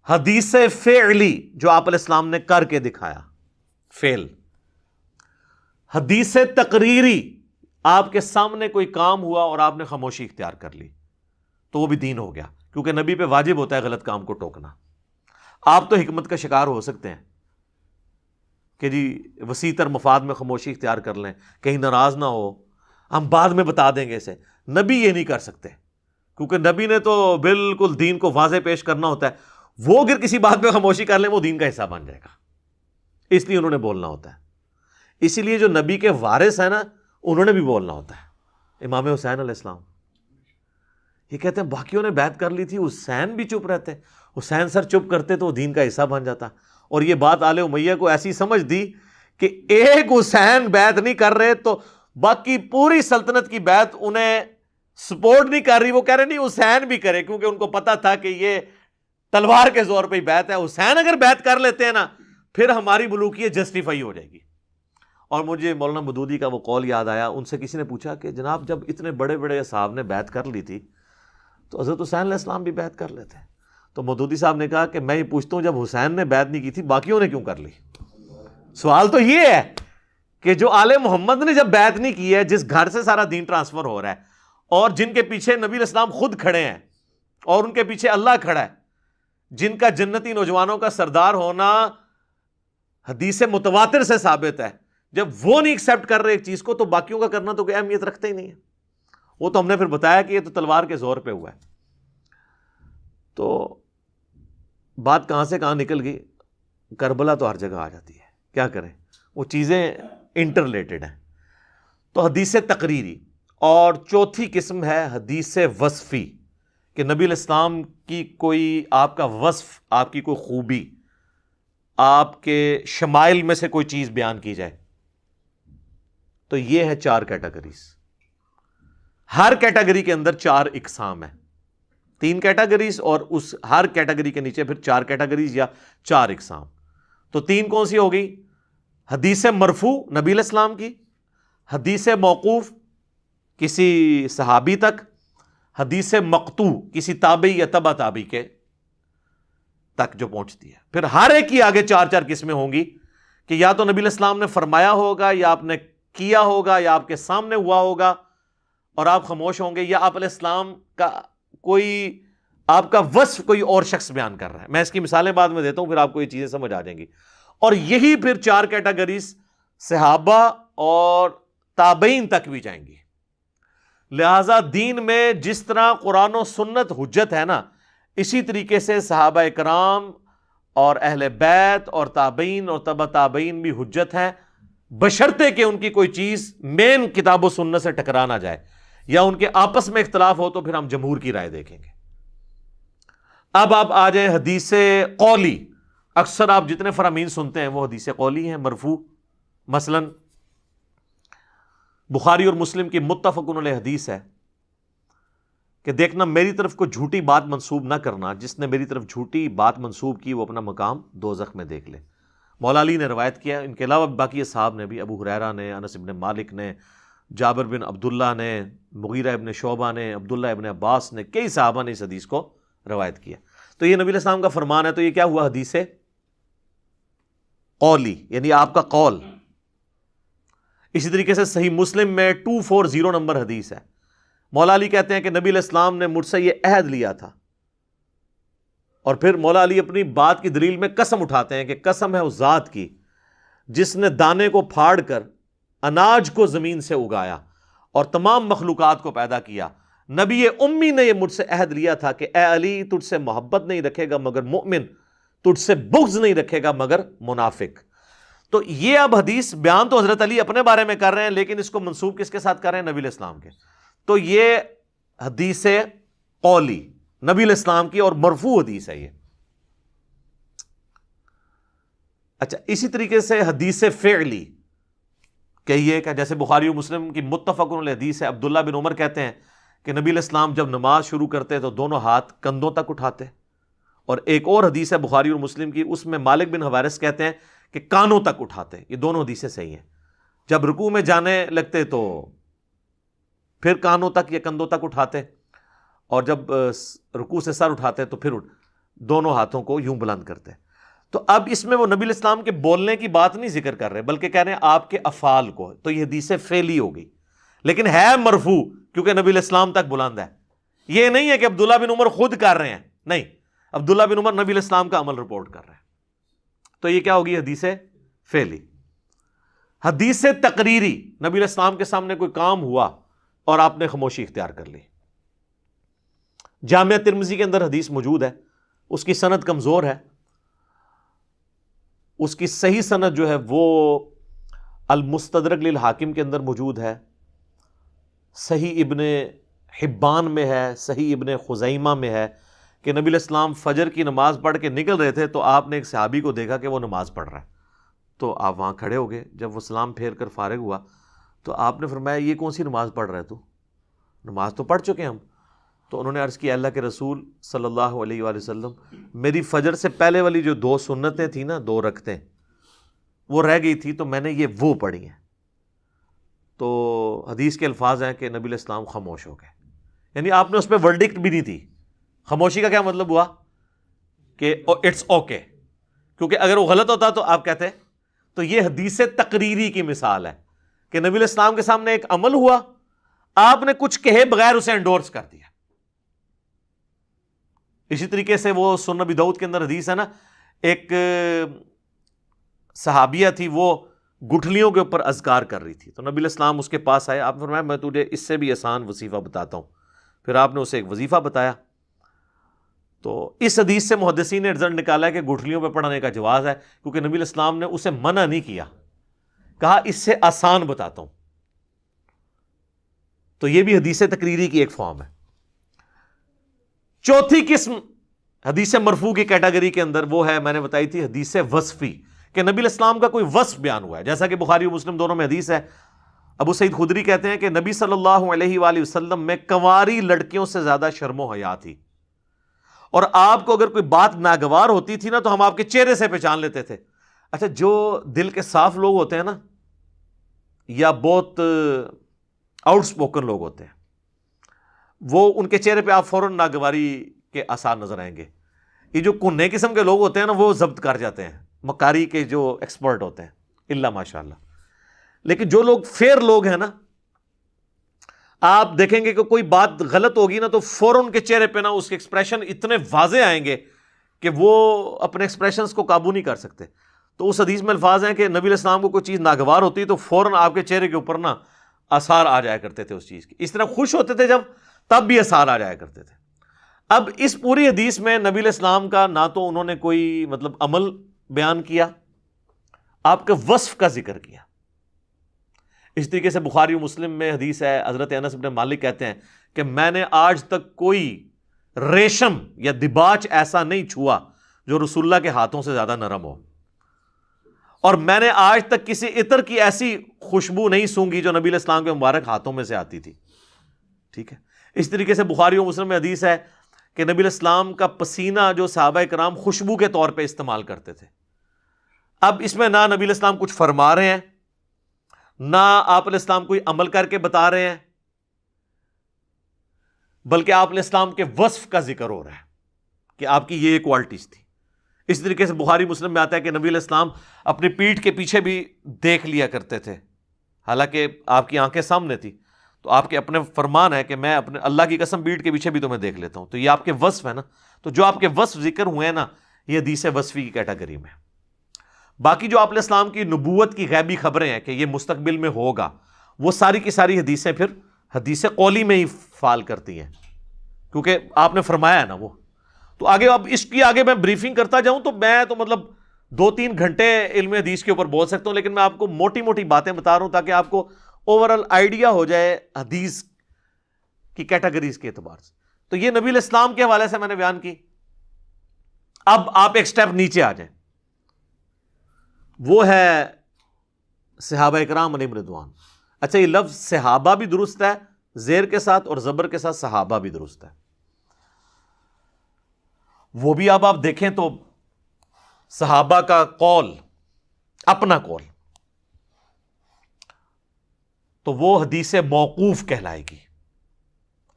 حدیث فعلی، جو آپ علیہ السلام نے کر کے دکھایا، فعل۔ حدیث تقریری، آپ کے سامنے کوئی کام ہوا اور آپ نے خاموشی اختیار کر لی، تو وہ بھی دین ہو گیا، کیونکہ نبی پہ واجب ہوتا ہے غلط کام کو ٹوکنا۔ آپ تو حکمت کا شکار ہو سکتے ہیں کہ جی وسیع تر مفاد میں خاموشی اختیار کر لیں، کہیں ناراض نہ ہو، ہم بعد میں بتا دیں گے اسے۔ نبی یہ نہیں کر سکتے، کیونکہ نبی نے تو بالکل دین کو واضح پیش کرنا ہوتا ہے۔ وہ اگر کسی بات پہ خاموشی کر لیں وہ دین کا حصہ بن جائے گا، اس لیے انہوں نے بولنا ہوتا ہے۔ اسی لیے جو نبی کے وارث ہیں نا، انہوں نے بھی بولنا ہوتا ہے۔ امام حسین علیہ السلام، یہ کہتے ہیں باقیوں نے بیعت کر لی تھی، حسین بھی چپ رہتے، حسین سر چپ کرتے تو وہ دین کا حصہ بن جاتا۔ اور یہ بات آل امیہ کو ایسی سمجھ دی کہ ایک حسین بیعت نہیں کر رہے تو باقی پوری سلطنت کی بیعت انہیں سپورٹ نہیں کر رہی، وہ کہہ رہے نہیں حسین بھی کرے، کیونکہ ان کو پتا تھا کہ یہ تلوار کے زور پہ ہی بیعت ہے، حسین اگر بیعت کر لیتے ہیں نا پھر ہماری ملوکیت جسٹیفائی ہو جائے گی۔ اور مجھے مولانا مودودی کا وہ قول یاد آیا، ان سے کسی نے پوچھا کہ جناب جب اتنے بڑے بڑے اصحاب نے بیعت کر لی تھی تو حضرت حسین علیہ السلام بھی بیعت کر لیتے ہیں۔ تو مودودی صاحب نے کہا کہ میں یہ پوچھتا ہوں جب حسین نے بیعت نہیں کی تھی باقیوں نے کیوں کر لی؟ سوال تو یہ ہے کہ جو آل محمد نے جب بیعت نہیں کی ہے، جس گھر سے سارا دین ٹرانسفر ہو رہا ہے، اور جن کے پیچھے نبی علیہ السلام خود کھڑے ہیں اور ان کے پیچھے اللہ کھڑا ہے، جن کا جنتی نوجوانوں کا سردار ہونا حدیث متواتر سے ثابت ہے، جب وہ نہیں ایکسیپٹ کر رہے ایک چیز کو تو باقیوں کا کرنا تو کوئی اہمیت رکھتا ہی نہیں ہے۔ وہ تو ہم نے پھر بتایا کہ یہ تو تلوار کے زور پہ ہوا ہے۔ تو بات کہاں سے کہاں نکل گئی، کربلا تو ہر جگہ آ جاتی ہے، کیا کریں، وہ چیزیں انٹر ریلیٹڈ ہیں۔ تو حدیث تقریری، اور چوتھی قسم ہے حدیث وصفی، کہ نبی علیہ السلام کی کوئی آپ کا وصف، آپ کی کوئی خوبی، آپ کے شمائل میں سے کوئی چیز بیان کی جائے۔ تو یہ ہے 4 کیٹیگریز۔ ہر کیٹیگری کے اندر 4 اقسام ہیں، 3 کیٹیگریز، اور اس ہر کیٹیگری کے نیچے پھر 4 کیٹیگریز یا 4 اقسام۔ تو 3 کون سی ہوگی؟ حدیث مرفوع نبی علیہ السلام کی، حدیث موقوف کسی صحابی تک، حدیث مقطوع کسی تابعی یا تبع تابعی کے تک جو پہنچتی ہے۔ پھر ہر ایک کی آگے 4 قسمیں ہوں گی، کہ یا تو نبی علیہ السلام نے فرمایا ہوگا، یا آپ نے کیا ہوگا، یا آپ کے سامنے ہوا ہوگا اور آپ خاموش ہوں گے، یا آپ علیہ السلام کا کوئی آپ کا وصف کوئی اور شخص بیان کر رہا ہے۔ میں اس کی مثالیں بعد میں دیتا ہوں، پھر آپ کو یہ چیزیں سمجھ آ جائیں گی۔ اور یہی پھر 4 کیٹیگریز صحابہ اور تابعین تک بھی جائیں گی۔ لہذا دین میں جس طرح قرآن و سنت حجت ہے نا، اسی طریقے سے صحابہ کرام اور اہل بیت اور تابعین اور تبع تابعین بھی حجت ہیں، بشرطے کہ ان کی کوئی چیز مین کتاب و سنت سے ٹکرا نہ جائے، یا ان کے آپس میں اختلاف ہو تو پھر ہم جمہور کی رائے دیکھیں گے۔ اب آپ آ جائیں حدیث قولی۔ اکثر آپ جتنے فرامین سنتے ہیں وہ حدیث قولی ہیں، مرفوع۔ مثلاً بخاری اور مسلم کی متفق علیہ حدیث ہے کہ دیکھنا میری طرف کو جھوٹی بات منسوب نہ کرنا، جس نے میری طرف جھوٹی بات منسوب کی وہ اپنا مقام دوزخ میں دیکھ لے۔ مولا علی نے روایت کیا، ان کے علاوہ باقی اصحاب نے بھی، ابو ہریرہ نے، انس ابن مالک نے، جابر بن عبداللہ نے، مغیرہ ابن شعبہ نے، عبداللہ ابن عباس نے، کئی صحابہ نے اس حدیث کو روایت کیا۔ تو یہ نبی علیہ السلام کا فرمان ہے، تو یہ کیا ہوا؟ حدیث قولی، یعنی آپ کا قول۔ اسی طریقے سے صحیح مسلم میں 240 نمبر حدیث ہے، مولا علی کہتے ہیں کہ نبی علیہ السلام نے مجھ سے یہ عہد لیا تھا، اور پھر مولا علی اپنی بات کی دلیل میں قسم اٹھاتے ہیں کہ قسم ہے اس ذات کی جس نے دانے کو پھاڑ کر اناج کو زمین سے اگایا اور تمام مخلوقات کو پیدا کیا، نبی امی نے یہ مجھ سے عہد لیا تھا کہ اے علی تجھ سے محبت نہیں رکھے گا مگر مؤمن، تجھ سے بغض نہیں رکھے گا مگر منافق۔ تو یہ اب حدیث بیان تو حضرت علی اپنے بارے میں کر رہے ہیں، لیکن اس کو منسوب کس کے ساتھ کر رہے ہیں؟ نبی علیہ السلام کے۔ تو یہ حدیث قولی نبی علیہ السلام کی اور مرفوع حدیث ہے یہ۔ اچھا، اسی طریقے سے حدیث فعلی کہیے کہ جیسے بخاری و مسلم کی متفق علیہ حدیث ہے، عبداللہ بن عمر کہتے ہیں کہ نبی علیہ السلام جب نماز شروع کرتے تو دونوں ہاتھ کندھوں تک اٹھاتے، اور ایک اور حدیث ہے بخاری اور مسلم کی، اس میں مالک بن حویرث کہتے ہیں کہ کانوں تک اٹھاتے۔ یہ دونوں حدیثیں صحیح ہیں۔ جب رکوع میں جانے لگتے تو پھر کانوں تک یا کندھوں تک اٹھاتے، اور جب رکوع سے سر اٹھاتے تو پھر دونوں ہاتھوں کو یوں بلند کرتے۔ تو اب اس میں وہ نبی علیہ السلام کے بولنے کی بات نہیں ذکر کر رہے، بلکہ کہہ رہے ہیں آپ کے افعال کو، تو یہ حدیث فعلی ہو گئی، لیکن ہے مرفوع کیونکہ نبی علیہ السلام تک بلند ہے۔ یہ نہیں ہے کہ عبداللہ بن عمر خود کر رہے ہیں، نہیں، عبداللہ بن عمر نبی علیہ السلام کا عمل رپورٹ کر رہے ہیں۔ تو یہ کیا ہوگی؟ حدیث فعلی۔ حدیث تقریری، نبی علیہ السلام کے سامنے کوئی کام ہوا اور آپ نے خاموشی اختیار کر لی۔ جامعہ ترمذی کے اندر حدیث موجود ہے، اس کی سند کمزور ہے، اس کی صحیح سند جو ہے وہ المستدرک للحاکم کے اندر موجود ہے، صحیح ابن حبان میں ہے، صحیح ابن خزیمہ میں ہے کہ نبی علیہ السلام فجر کی نماز پڑھ کے نکل رہے تھے تو آپ نے ایک صحابی کو دیکھا کہ وہ نماز پڑھ رہا ہے، تو آپ وہاں کھڑے ہو گئے۔ جب وہ سلام پھیر کر فارغ ہوا تو آپ نے فرمایا یہ کون سی نماز پڑھ رہا ہے تو؟ نماز تو پڑھ چکے ہم۔ تو انہوں نے عرض کیا اللہ کے رسول صلی اللہ علیہ وآلہ وسلم، میری فجر سے پہلے والی جو 2 سنتیں تھیں نا، 2 رکعتیں وہ رہ گئی تھی تو میں نے یہ وہ پڑھی ہیں۔ تو حدیث کے الفاظ ہیں کہ نبی علیہ السلام خاموش ہو گئے، یعنی آپ نے اس پہ ورڈکٹ بھی نہیں دی۔ خاموشی کا کیا مطلب ہوا؟ کہ اٹس اوکے، کیونکہ اگر وہ غلط ہوتا تو آپ کہتے۔ تو یہ حدیث تقریری کی مثال ہے کہ نبی علیہ السلام کے سامنے ایک عمل ہوا، آپ نے کچھ کہے بغیر اسے انڈورس کر دیا۔ اسی طریقے سے وہ سنن ابی داؤد کے اندر حدیث ہے نا، ایک صحابیہ تھی، وہ گٹھلیوں کے اوپر اذکار کر رہی تھی، تو نبی علیہ السلام اس کے پاس آئے، آپ نے فرمایا میں تجھے اس سے بھی آسان وظیفہ بتاتا ہوں۔ پھر آپ نے اسے ایک وظیفہ بتایا۔ تو اس حدیث سے محدثین نے رزلٹ نکالا ہے کہ گٹھلیوں پہ پڑھنے کا جواز ہے، کیونکہ نبی علیہ السلام نے اسے منع نہیں کیا، کہا اس سے آسان بتاتا ہوں۔ تو یہ بھی حدیث تقریری کی ایک فارم ہے۔ چوتھی قسم حدیث مرفوع کی کیٹیگری کے اندر وہ ہے، میں نے بتائی تھی، حدیث وصفی، کہ نبی علیہ السلام کا کوئی وصف بیان ہوا ہے، جیسا کہ بخاری و مسلم دونوں میں حدیث ہے۔ ابو سعید خدری کہتے ہیں کہ نبی صلی اللہ علیہ وآلہ وسلم میں کنواری لڑکیوں سے زیادہ شرم و حیا تھی، اور آپ کو اگر کوئی بات ناگوار ہوتی تھی نا تو ہم آپ کے چہرے سے پہچان لیتے تھے۔ اچھا، جو دل کے صاف لوگ ہوتے ہیں نا، یا بہت آؤٹ سپوکن لوگ ہوتے ہیں، وہ ان کے چہرے پہ آپ فوراً ناگواری کے آثار نظر آئیں گے۔ یہ جو کنے قسم کے لوگ ہوتے ہیں نا، وہ ضبط کر جاتے ہیں، مکاری کے جو ایکسپرٹ ہوتے ہیں، اللہ ماشاء اللہ۔ لیکن جو لوگ فیئر لوگ ہیں نا، آپ دیکھیں گے کہ کوئی بات غلط ہوگی نا تو فوراً ان کے چہرے پہ نا اس کے ایکسپریشن اتنے واضح آئیں گے کہ وہ اپنے ایکسپریشنز کو قابو نہیں کر سکتے۔ تو اس حدیث میں الفاظ ہیں کہ نبی علیہ السلام کو کوئی چیز ناگوار ہوتی تو فوراً آپ کے چہرے کے اوپر نا آثار آ جایا کرتے تھے اس چیز کے، اس طرح خوش ہوتے تھے جب، تب بھی آثار آ جایا کرتے تھے۔ اب اس پوری حدیث میں نبی علیہ السلام کا نہ تو انہوں نے کوئی عمل بیان کیا، آپ کے وصف کا ذکر کیا۔ اس طریقے سے بخاری و مسلم میں حدیث ہے، حضرت انس بن مالک کہتے ہیں کہ میں نے آج تک کوئی ریشم یا دباچ ایسا نہیں چھوا جو رسول اللہ کے ہاتھوں سے زیادہ نرم ہو، اور میں نے آج تک کسی عطر کی ایسی خوشبو نہیں سونگھی جو نبی علیہ السلام کے مبارک ہاتھوں میں سے آتی تھی۔ ٹھیک ہے، اس طریقے سے بخاری و مسلم میں حدیث ہے کہ نبی علیہ السلام کا پسینہ جو صحابہ کرام خوشبو کے طور پہ استعمال کرتے تھے. اب اس میں نہ نبی علیہ السلام کچھ فرما رہے ہیں، نہ آپ علیہ السلام کوئی عمل کر کے بتا رہے ہیں، بلکہ آپ علیہ السلام کے وصف کا ذکر ہو رہا ہے کہ آپ کی یہ کوالٹیز تھی. اس طریقے سے بخاری مسلم میں آتا ہے کہ نبی علیہ السلام اپنی پیٹھ کے پیچھے بھی دیکھ لیا کرتے تھے، حالانکہ آپ کی آنکھیں سامنے تھی، تو آپ کے اپنے فرمان ہے کہ میں اپنے اللہ کی قسم پیٹھ کے پیچھے بھی تمہیں دیکھ لیتا ہوں. تو یہ آپ کے وصف ہے نا، تو جو آپ کے وصف ذکر ہوئے ہیں نا، یہ حدیث وصفی کی کیٹیگری میں. باقی جو آپ علیہ السلام کی نبوت کی غیبی خبریں ہیں کہ یہ مستقبل میں ہوگا، وہ ساری کی ساری حدیثیں پھر حدیث قولی میں ہی فال کرتی ہیں، کیونکہ آپ نے فرمایا ہے نا وہ. تو آگے اب اس کی آگے میں بریفنگ کرتا جاؤں تو میں تو مطلب 2-3 گھنٹے علم حدیث کے اوپر بول سکتا ہوں، لیکن میں آپ کو موٹی موٹی باتیں بتا رہا ہوں تاکہ آپ کو اوورال آئیڈیا ہو جائے حدیث کی کیٹیگریز کے اعتبار سے. تو یہ نبی علیہ السلام کے حوالے سے میں نے بیان کی. اب آپ ایک سٹیپ نیچے آ جائیں، وہ ہے صحابہ اکرام علیہم رضوان. اچھا، یہ لفظ صحابہ بھی درست ہے زیر کے ساتھ اور زبر کے ساتھ صحابہ بھی درست ہے. وہ بھی اب آپ دیکھیں تو صحابہ کا قول، اپنا قول، تو وہ حدیث موقوف کہلائے گی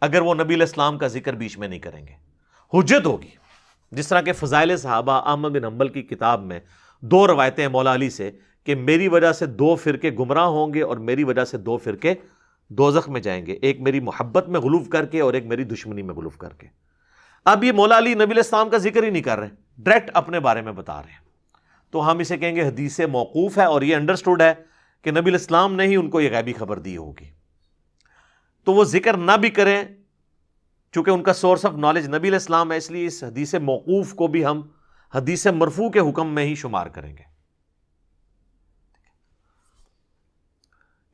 اگر وہ نبی علیہ السلام کا ذکر بیچ میں نہیں کریں گے. حجت ہوگی. جس طرح کہ فضائل صحابہ احمد بن حنبل کی کتاب میں 2 روایتیں ہیں مولا علی سے کہ میری وجہ سے 2 فرقے گمراہ ہوں گے اور میری وجہ سے 2 فرقے دوزخ میں جائیں گے، ایک میری محبت میں غلو کر کے اور ایک میری دشمنی میں غلو کر کے. اب یہ مولا علی نبی علیہ السلام کا ذکر ہی نہیں کر رہے، ڈائریکٹ اپنے بارے میں بتا رہے ہیں، تو ہم اسے کہیں گے حدیث موقوف ہے. اور یہ انڈرسٹوڈ ہے کہ نبی علیہ السلام نے ہی ان کو یہ غیبی خبر دی ہوگی. تو وہ ذکر نہ بھی کریں، چونکہ ان کا سورس آف نالج نبی علیہ السلام ہے، اس لیے اس حدیث موقوف کو بھی ہم حدیث مرفوع کے حکم میں ہی شمار کریں گے.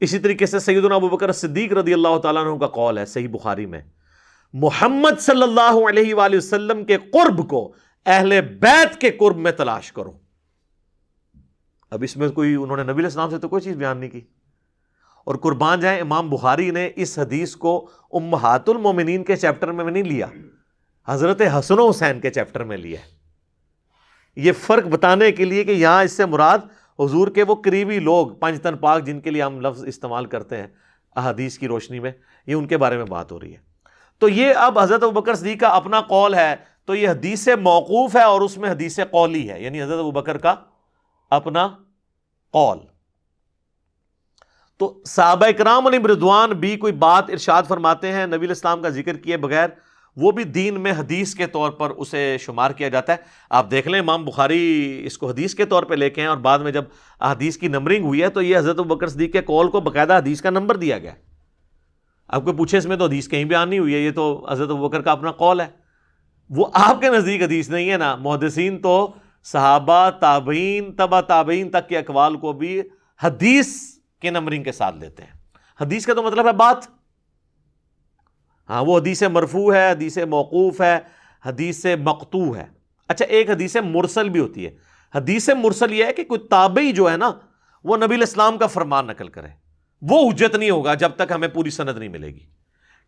اسی طریقے سے سیدنا ابوبکر صدیق رضی اللہ تعالیٰ عنہ کا قول ہے صحیح بخاری میں، محمد صلی اللہ علیہ وآلہ وسلم کے قرب کو اہل بیت کے قرب میں تلاش کرو. اب اس میں کوئی انہوں نے نبی علیہ السلام سے تو کوئی چیز بیان نہیں کی. اور قربان جائیں، امام بخاری نے اس حدیث کو امہات المومنین کے چیپٹر میں نہیں لیا، حضرت حسن و حسین کے چیپٹر میں لیا. یہ فرق بتانے کے لیے کہ یہاں اس سے مراد حضور کے وہ قریبی لوگ، 5 تن پاک جن کے لیے ہم لفظ استعمال کرتے ہیں احادیث کی روشنی میں، یہ ان کے بارے میں بات ہو رہی ہے. تو یہ اب حضرت ابوبکر صدیق کا اپنا قول ہے، تو یہ حدیث موقوف ہے اور اس میں حدیث قولی ہے، یعنی حضرت ابوبکر کا اپنا قول. تو صحابہ اکرام علیہم رضوان بھی کوئی بات ارشاد فرماتے ہیں نبی علیہ السلام کا ذکر کیے بغیر، وہ بھی دین میں حدیث کے طور پر اسے شمار کیا جاتا ہے. آپ دیکھ لیں امام بخاری اس کو حدیث کے طور پہ لے کے ہیں، اور بعد میں جب حدیث کی نمبرنگ ہوئی ہے تو یہ حضرت ابوبکر صدیق کے قول کو باقاعدہ حدیث کا نمبر دیا گیا. آپ کو پوچھے اس میں تو حدیث کہیں بیان نہیں ہوئی ہے، یہ تو حضرت ابوبکر کا اپنا قول ہے. وہ آپ کے نزدیک حدیث نہیں ہے نا. محدثین تو صحابہ، تابعین، تبع تابعین تک کے اقوال کو بھی حدیث کے نمبرنگ کے ساتھ لیتے ہیں. حدیث کا تو مطلب ہے بات. ہاں، وہ حدیث مرفوع ہے، حدیث موقوف ہے، حدیث مقطوع ہے. اچھا، ایک حدیث مرسل بھی ہوتی ہے. حدیث مرسل یہ ہے کہ کوئی تابعی جو ہے نا، وہ نبی علیہ السلام کا فرمان نقل کرے. وہ حجت نہیں ہوگا جب تک ہمیں پوری سند نہیں ملے گی،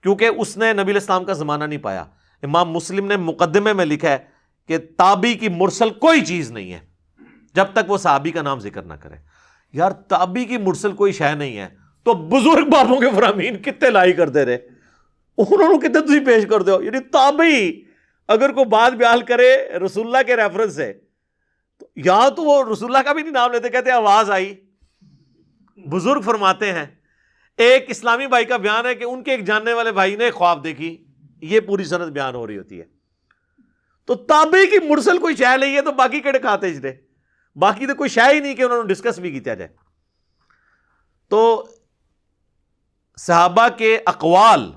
کیونکہ اس نے نبی علیہ السلام کا زمانہ نہیں پایا. امام مسلم نے مقدمے میں لکھا ہے کہ تابعی کی مرسل کوئی چیز نہیں ہے جب تک وہ صحابی کا نام ذکر نہ کرے. یار، تابعی کی مرسل کوئی شے نہیں ہے تو بزرگ بابوں کے فرامین کتنے لائی کر دے رہے، انہوں نے کتنے تھی پیش کر دو. یعنی تابعی اگر کوئی بات بیان کرے رسول اللہ کے ریفرنس سے، تو یا تو وہ رسول اللہ کا بھی نہیں نام لیتے، کہتے آواز آئی. بزرگ فرماتے ہیں، ایک اسلامی بھائی کا بیان ہے کہ ان کے ایک جاننے والے بھائی نے خواب دیکھی، یہ پوری سند بیان ہو رہی ہوتی ہے. تو تابعی کی مرسل کوئی شے نہیں ہے تو باقی کڑے کھاتے جنے، باقی تو کوئی شے ہی نہیں کہ انہوں نے ڈسکس بھی کیا جائے. تو صحابہ کے اقوال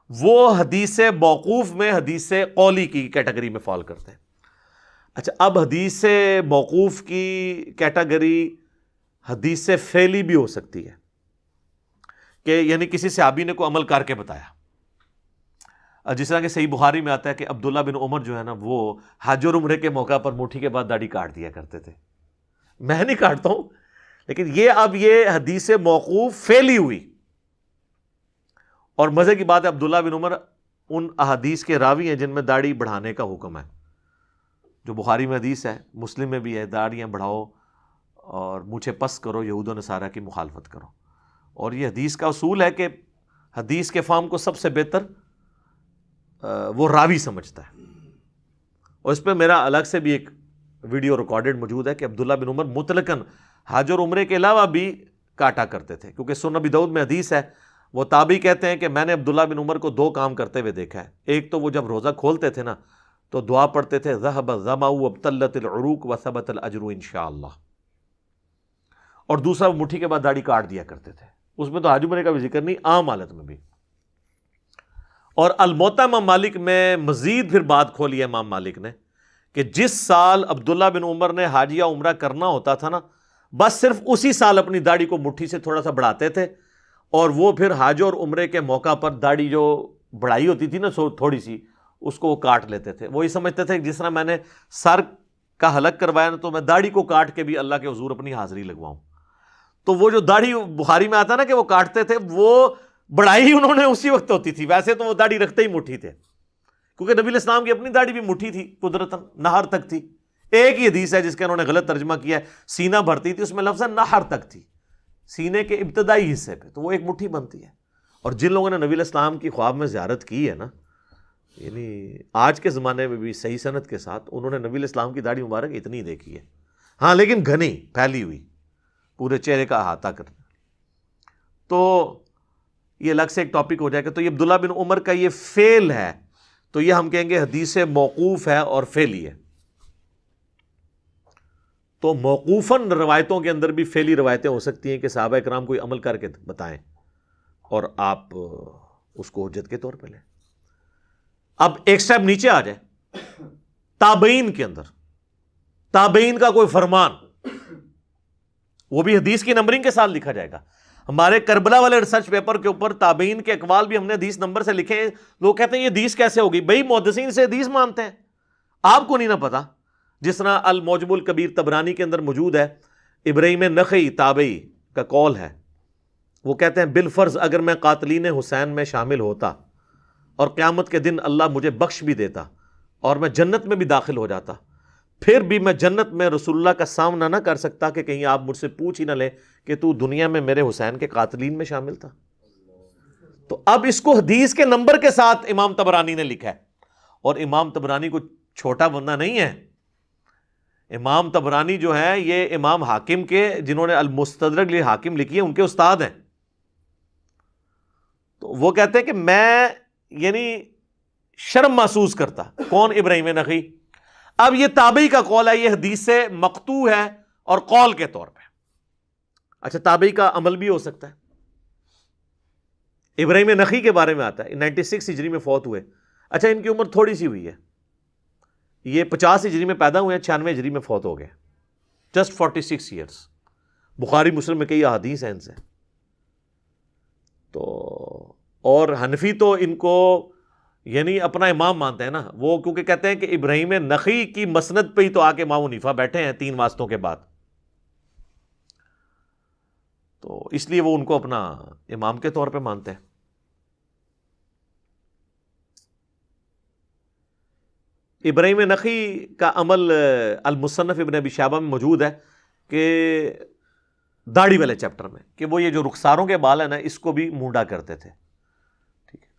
وہ حدیث موقوف میں حدیث قولی کی کیٹیگری میں فال کرتے ہیں. اچھا، اب حدیث موقوف کی کیٹیگری حدیث فعلی بھی ہو سکتی ہے، کہ یعنی کسی صحابی نے کوئی عمل کر کے بتایا. جس طرح کہ صحیح بخاری میں آتا ہے کہ عبداللہ بن عمر جو ہے نا، وہ حج اور عمرے کے موقع پر مٹھی کے بعد داڑھی کاٹ دیا کرتے تھے. میں نہیں کاٹتا ہوں، لیکن یہ اب یہ حدیث موقوف فعلی ہوئی. اور مزے کی بات ہے عبداللہ بن عمر ان احادیث کے راوی ہیں جن میں داڑھی بڑھانے کا حکم ہے، جو بخاری میں حدیث ہے، مسلم میں بھی ہے، داڑھیاں بڑھاؤ اور مونچھیں پس کرو، یہود و نصارہ کی مخالفت کرو. اور یہ حدیث کا اصول ہے کہ حدیث کے فہم کو سب سے بہتر وہ راوی سمجھتا ہے. اور اس پہ میرا الگ سے بھی ایک ویڈیو ریکارڈڈ موجود ہے کہ عبداللہ بن عمر مطلقاً حج اور عمرے کے علاوہ بھی کاٹا کرتے تھے، کیونکہ سنن ابی داؤد میں حدیث ہے، وہ تابعی کہتے ہیں کہ میں نے عبداللہ بن عمر کو 2 کام کرتے ہوئے دیکھا ہے. ایک تو وہ جب روزہ کھولتے تھے نا تو دعا پڑھتے تھے ذهب الظمأ وابتلت العروق وثبت الاجر انشاءاللہ، اور دوسرا وہ مٹھی کے بعد داڑھی کاٹ دیا کرتے تھے. اس میں تو حج عمرے کا بھی ذکر نہیں، عام حالت میں بھی. اور الموطا امام مالک میں مزید پھر بات کھولی ہے امام مالک نے کہ جس سال عبداللہ بن عمر نے حج یا عمرہ کرنا ہوتا تھا نا، بس صرف اسی سال اپنی داڑھی کو مٹھی سے تھوڑا سا بڑھاتے تھے، اور وہ پھر حج اور عمرے کے موقع پر داڑھی جو بڑھائی ہوتی تھی نا تھوڑی سی، اس کو وہ کاٹ لیتے تھے. وہی سمجھتے تھے کہ جس طرح میں نے سر کا حلق کروایا نا، تو میں داڑھی کو کاٹ کے بھی اللہ کے حضور اپنی حاضری لگواؤں. تو وہ جو داڑھی بخاری میں آتا نا کہ وہ کاٹتے تھے، وہ بڑھائی انہوں نے اسی وقت ہوتی تھی. ویسے تو وہ داڑھی رکھتے ہی مٹھی تھے، کیونکہ نبی علیہ السلام کی اپنی داڑھی بھی مٹھی تھی، قدرتاً نہر تک تھی. ایک ہی حدیث ہے جس کا انہوں نے غلط ترجمہ کیا ہے، سینہ بھرتی تھی، اس میں لفظ ہے نہر تک تھی، سینے کے ابتدائی حصے پہ، تو وہ ایک مٹھی بنتی ہے. اور جن لوگوں نے نبی علیہ السلام کی خواب میں زیارت کی ہے نا، یعنی آج کے زمانے میں بھی صحیح سند کے ساتھ، انہوں نے نبی علیہ السلام کی داڑھی مبارک اتنی دیکھی ہے. ہاں لیکن گھنی پھیلی ہوئی، پورے چہرے کا احاطہ کرنا. تو یہ الگ سے ایک ٹاپک ہو جائے گا. تو یہ عبداللہ بن عمر کا یہ فعل ہے، تو یہ ہم کہیں گے حدیث موقوف ہے اور فعلی ہے. تو موقوفاً روایتوں کے اندر بھی فعلی روایتیں ہو سکتی ہیں کہ صحابہ اکرام کوئی عمل کر کے بتائیں اور آپ اس کو حجت کے طور پہ لیں. اب ایک سٹیپ نیچے آ جائے، تابعین کے اندر تابعین کا کوئی فرمان، وہ بھی حدیث کی نمبرنگ کے ساتھ لکھا جائے گا. ہمارے کربلا والے ریسرچ پیپر کے اوپر تابعین کے اقوال بھی ہم نے حدیث نمبر سے لکھے ہیں. لوگ کہتے ہیں یہ حدیث کیسے ہوگی؟ بھئی محدثین سے حدیث مانتے ہیں، آپ کو نہیں نہ پتا. جس طرح المعجم الکبیر طبرانی کے اندر موجود ہے، ابراہیم نخعی تابعی کا قول ہے، وہ کہتے ہیں بالفرض اگر میں قاتلین حسین میں شامل ہوتا اور قیامت کے دن اللہ مجھے بخش بھی دیتا اور میں جنت میں بھی داخل ہو جاتا، پھر بھی میں جنت میں رسول اللہ کا سامنا نہ کر سکتا کہ کہیں آپ مجھ سے پوچھ ہی نہ لیں کہ تو دنیا میں میرے حسین کے قاتلین میں شامل تھا. تو اب اس کو حدیث کے نمبر کے ساتھ امام طبرانی نے لکھا ہے. اور امام طبرانی کو چھوٹا بندہ نہیں ہے. امام طبرانی جو ہے یہ امام حاکم کے، جنہوں نے المستدرک للحاکم لکھی ہے، ان کے استاد ہیں. تو وہ کہتے ہیں کہ میں یعنی شرم محسوس کرتا. کون؟ ابراہیم نخعی. اب یہ تابعی کا قول ہے، یہ حدیث سے مقطوع ہے اور قول کے طور پہ. اچھا تابعی کا عمل بھی ہو سکتا ہے. ابراہیم نخعی کے بارے میں آتا ہے 96 ہجری میں فوت ہوئے. اچھا ان کی عمر تھوڑی سی ہوئی ہے، یہ 50 ہجری میں پیدا ہوئے ہیں، 96 ہجری میں فوت ہو گئے. Just 46 years. بخاری مسلم میں کئی احادیث ہیں ان سے. تو اور حنفی تو ان کو یعنی اپنا امام مانتے ہیں نا، وہ کیونکہ کہتے ہیں کہ ابراہیم نخعی کی مسند پہ ہی تو آ کے امام حنیفہ بیٹھے ہیں 3 واسطوں کے بعد، تو اس لیے وہ ان کو اپنا امام کے طور پہ مانتے ہیں. ابراہیم نخعی کا عمل المصنف ابن ابی شیبہ میں موجود ہے کہ داڑھی والے چیپٹر میں، کہ وہ یہ جو رخساروں کے بال ہیں نا، اس کو بھی مونڈا کرتے تھے.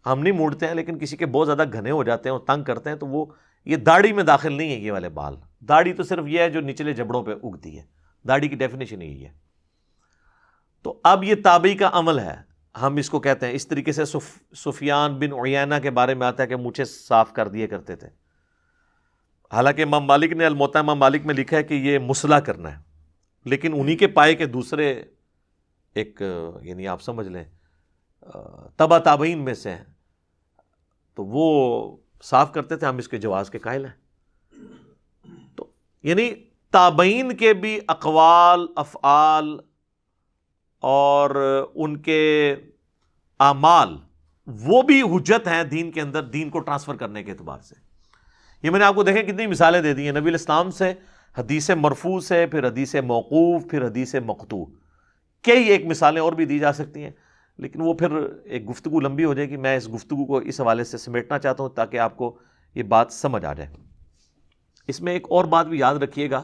ہم نہیں مونڈتے ہیں، لیکن کسی کے بہت زیادہ گھنے ہو جاتے ہیں اور تنگ کرتے ہیں تو وہ یہ داڑھی میں داخل نہیں ہے. یہ والے بال، داڑھی تو صرف یہ ہے جو نچلے جبڑوں پہ اگتی ہے، داڑھی کی ڈیفینیشن یہی ہے. تو اب یہ تابعی کا عمل ہے، ہم اس کو کہتے ہیں. اس طریقے سے سفیان بن عیینہ کے بارے میں آتا ہے کہ مونچھیں صاف کر دیے کرتے تھے. حالانکہ امام مالک نے الموطا امام مالک میں لکھا ہے کہ یہ مسلح کرنا ہے، لیکن انہی کے پائے کے دوسرے ایک یعنی آپ سمجھ لیں تبع تابعین میں سے ہیں، تو وہ صاف کرتے تھے. ہم اس کے جواز کے قائل ہیں. تو یعنی تابعین کے بھی اقوال، افعال اور ان کے اعمال وہ بھی حجت ہیں دین کے اندر، دین کو ٹرانسفر کرنے کے اعتبار سے. یہ میں نے آپ کو دیکھیں کتنی مثالیں دے دی ہیں نبی علیہ السلام سے، حدیث مرفوع سے، پھر حدیث موقوف، پھر حدیث مقطوع. کئی ایک مثالیں اور بھی دی جا سکتی ہیں. لیکن وہ پھر ایک گفتگو لمبی ہو جائے گی. میں اس گفتگو کو اس حوالے سے سمیٹنا چاہتا ہوں تاکہ آپ کو یہ بات سمجھ آ جائے. اس میں ایک اور بات بھی یاد رکھیے گا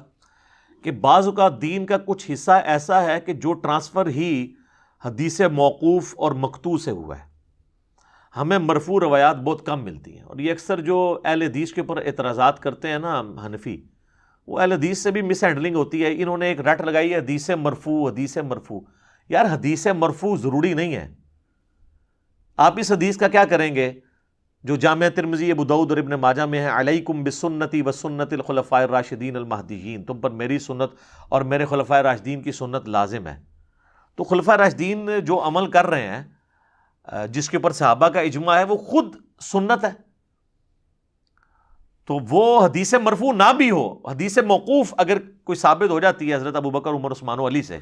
کہ بعض اوقات دین کا کچھ حصہ ایسا ہے کہ جو ٹرانسفر ہی حدیث موقوف اور مقطوع سے ہوا ہے. ہمیں مرفوع روایات بہت کم ملتی ہیں، اور یہ اکثر جو اہل حدیث کے اوپر اعتراضات کرتے ہیں نا حنفی، وہ اہل حدیث سے بھی مس ہینڈلنگ ہوتی ہے. انہوں نے ایک رٹ لگائی ہے حدیث مرفوع، حدیث مرفوع. یار حدیث مرفوع ضروری نہیں ہے. آپ اس حدیث کا کیا کریں گے جو جامعہ ترمذی، ابو داؤد اور ابن ماجہ میں ہے، علیکم بسنتی وسنت الخلفاء الراشدین المہدیین، تم پر میری سنت اور میرے خلفاء راشدین کی سنت لازم ہے. تو خلفاء راشدین جو عمل کر رہے ہیں، جس کے اوپر صحابہ کا اجماع ہے، وہ خود سنت ہے. تو وہ حدیث مرفوع نہ بھی ہو، حدیث موقوف اگر کوئی ثابت ہو جاتی ہے حضرت ابو بکر، عمر، عثمان و علی سے،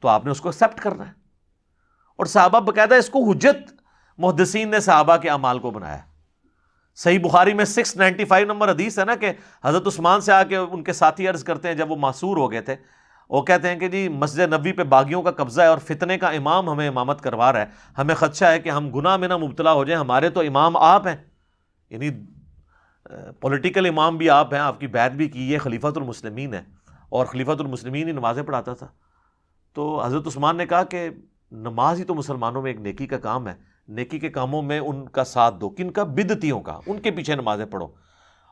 تو آپ نے اس کو ایکسیپٹ کرنا ہے. اور صحابہ باقاعدہ اس کو حجت محدثین نے صحابہ کے اعمال کو بنایا. صحیح بخاری میں 695 نمبر حدیث ہے نا کہ حضرت عثمان سے آ کے ان کے ساتھی عرض کرتے ہیں جب وہ معصور ہو گئے تھے، وہ کہتے ہیں کہ جی مسجد نبوی پہ باغیوں کا قبضہ ہے اور فتنے کا امام ہمیں امامت کروا رہا ہے، ہمیں خدشہ ہے کہ ہم گناہ میں نہ مبتلا ہو جائیں، ہمارے تو امام آپ ہیں، یعنی پولیٹیکل امام بھی آپ ہیں، آپ کی بیعت بھی کی ہے، خلیفۃ المسلمین ہے، اور خلیفۃ المسلمین ہی نمازیں پڑھاتا تھا. تو حضرت عثمان نے کہا کہ نماز ہی تو مسلمانوں میں ایک نیکی کا کام ہے، نیکی کے کاموں میں ان کا ساتھ دو. کن کا؟ بدعتیوں کا. ان کے پیچھے نمازیں پڑھو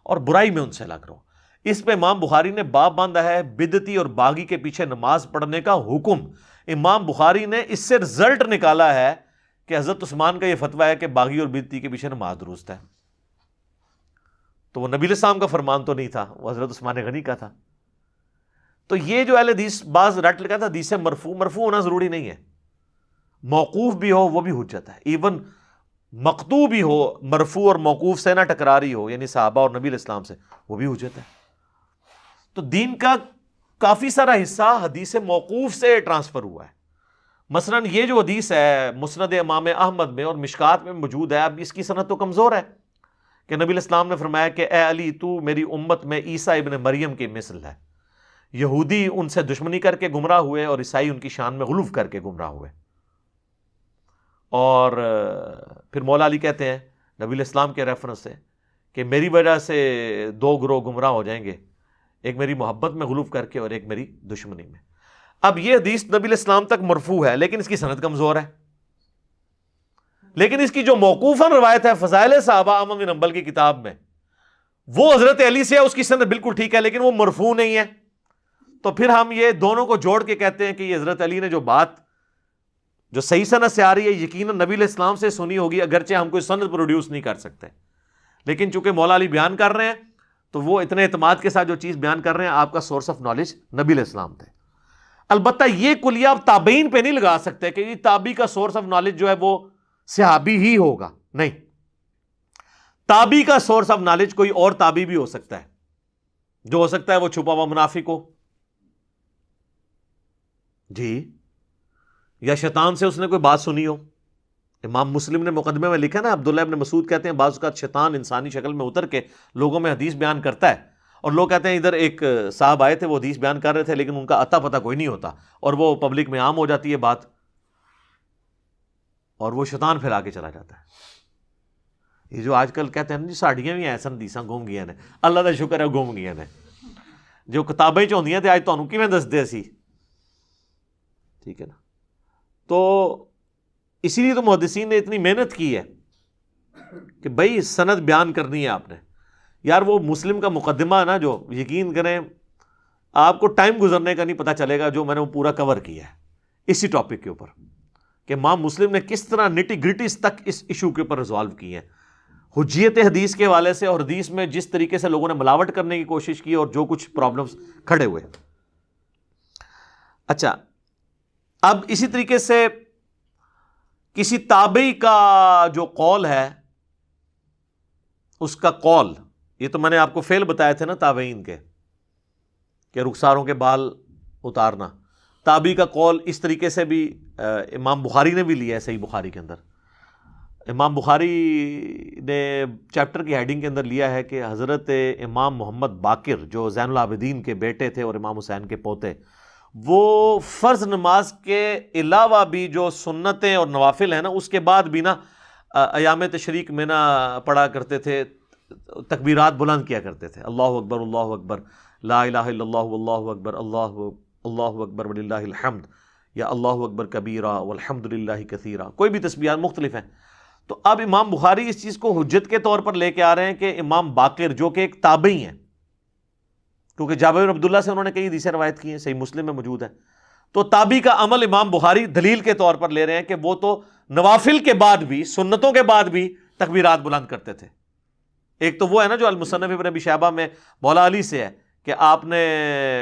اور برائی میں ان سے الگ رہو. اس پہ امام بخاری نے باب باندھا ہے بدعتی اور باغی کے پیچھے نماز پڑھنے کا حکم. امام بخاری نے اس سے رزلٹ نکالا ہے کہ حضرت عثمان کا یہ فتویٰ ہے کہ باغی اور بدعتی کے پیچھے نماز درست ہے. تو وہ نبی علیہ السلام کا فرمان تو نہیں تھا، وہ حضرت عثمان غنی کا تھا. تو یہ جو اہل حدیث بعض رٹ لگا تھا حدیث مرفوع، مرفوع ہونا ضروری نہیں ہے. موقوف بھی ہو وہ بھی حجت ہے. ایون مقطوع بھی ہو، مرفوع اور موقوف سے نہ ٹکراری ہو، یعنی صحابہ اور نبی علیہ السلام سے، وہ بھی حجت ہے. تو دین کا کافی سارا حصہ حدیث موقوف سے ٹرانسفر ہوا ہے. مثلا یہ جو حدیث ہے مسند امام احمد میں اور مشکات میں موجود ہے، اب اس کی سند تو کمزور ہے کہ نبی علیہ السلام نے فرمایا کہ اے علی تو میری امت میں عیسیٰ ابن مریم کی مثل ہے. یہودی ان سے دشمنی کر کے گمراہ ہوئے اور عیسائی ان کی شان میں غلو کر کے گمراہ ہوئے. اور پھر مولا علی کہتے ہیں نبی علیہ السلام کے ریفرنس سے کہ میری وجہ سے دو گروہ گمراہ ہو جائیں گے، ایک میری محبت میں غلو کر کے اور ایک میری دشمنی میں. اب یہ حدیث نبی علیہ السلام تک مرفوع ہے لیکن اس کی سند کمزور ہے. لیکن اس کی جو موقوفاً روایت ہے فضائل صحابہ احمد بن حنبل کی کتاب میں، وہ حضرت علی سے ہے، اس کی سند بالکل ٹھیک ہے لیکن وہ مرفوع نہیں ہے. تو پھر ہم یہ دونوں کو جوڑ کے کہتے ہیں کہ یہ حضرت علی نے جو بات جو صحیح سند سے آ رہی ہے یقیناً نبی علیہ السلام سے سنی ہوگی، اگرچہ ہم کوئی سند پروڈیوس نہیں کر سکتے، لیکن چونکہ مولا علی بیان کر رہے ہیں تو وہ اتنے اعتماد کے ساتھ جو چیز بیان کر رہے ہیں، آپ کا سورس آف نالج نبی علیہ السلام تھے. البتہ یہ کلیہ آپ تابعین پہ نہیں لگا سکتے کہ یہ تابعی کا سورس آف نالج جو ہے وہ صحابی ہی ہوگا. نہیں، تابعی کا سورس آف نالج کوئی اور تابعی بھی ہو سکتا ہے، جو ہو سکتا ہے وہ چھپا ہوا منافق ہو جی، یا شیطان سے اس نے کوئی بات سنی ہو. امام مسلم نے مقدمے میں لکھا نا، عبداللہ ابن مسعود کہتے ہیں بعض اوقات شیطان انسانی شکل میں اتر کے لوگوں میں حدیث بیان کرتا ہے، اور لوگ کہتے ہیں ادھر ایک صاحب آئے تھے وہ حدیث بیان کر رہے تھے لیکن ان کا اتا پتہ کوئی نہیں ہوتا، اور وہ پبلک میں عام ہو جاتی ہے بات، اور وہ شیطان پھیلا کے چلا جاتا ہے. یہ جو آج کل کہتے ہیں جی ساڑیاں بھی ایسا حدیثاں گم گیا نے، اللہ کا شکر ہے گم گیا نے، جو کتابیں چاہیے تھے آج تمہیں کیویں دستے سی. ٹھیک ہے نا. تو اسی لیے تو محدثین نے اتنی محنت کی ہے کہ بھائی سند بیان کرنی ہے آپ نے. یار وہ مسلم کا مقدمہ ہے نا، جو یقین کریں آپ کو ٹائم گزرنے کا نہیں پتہ چلے گا، جو میں نے وہ پورا کور کیا ہے اسی ٹاپک کے اوپر کہ امام مسلم نے کس طرح نٹی گریٹیز تک اس ایشو کے اوپر ریزالو کی ہیں، حجیت حدیث کے حوالے سے، اور حدیث میں جس طریقے سے لوگوں نے ملاوٹ کرنے کی کوشش کی اور جو کچھ پرابلمز کھڑے ہوئے. اچھا، اب اسی طریقے سے کسی تابعی کا جو قول ہے، اس کا قول، یہ تو میں نے آپ کو فعل بتائے تھے نا تابعین کے کہ رخساروں کے بال اتارنا. تابعی کا قول اس طریقے سے بھی امام بخاری نے بھی لیا ہے صحیح بخاری کے اندر. امام بخاری نے چیپٹر کی ہیڈنگ کے اندر لیا ہے کہ حضرت امام محمد باقر جو زین العابدین کے بیٹے تھے اور امام حسین کے پوتے، وہ فرض نماز کے علاوہ بھی جو سنتیں اور نوافل ہیں نا، اس کے بعد بھی نا ایام تشریق میں نا پڑھا کرتے تھے، تکبیرات بلند کیا کرتے تھے، اللہ اکبر اللہ اکبر، لا الہ الا اللہ واللہ اکبر، اللہ اکبر وللہ الحمد، یا اللہ اکبر کبیرہ والحمد للہ کثیرہ، کوئی بھی تسبیحات مختلف ہیں۔ تو اب امام بخاری اس چیز کو حجت کے طور پر لے کے آ رہے ہیں کہ امام باقر جو کہ ایک تابعی ہیں، کیونکہ جابر بن عبداللہ سے انہوں نے کئی حدیثیں روایت کی ہیں، صحیح مسلم میں موجود ہے، تو تابعی کا عمل امام بخاری دلیل کے طور پر لے رہے ہیں کہ وہ تو نوافل کے بعد بھی، سنتوں کے بعد بھی تکبیرات بلند کرتے تھے۔ ایک تو وہ ہے نا جو المصنف ابن ابی شیبہ میں مولا علی سے ہے کہ آپ نے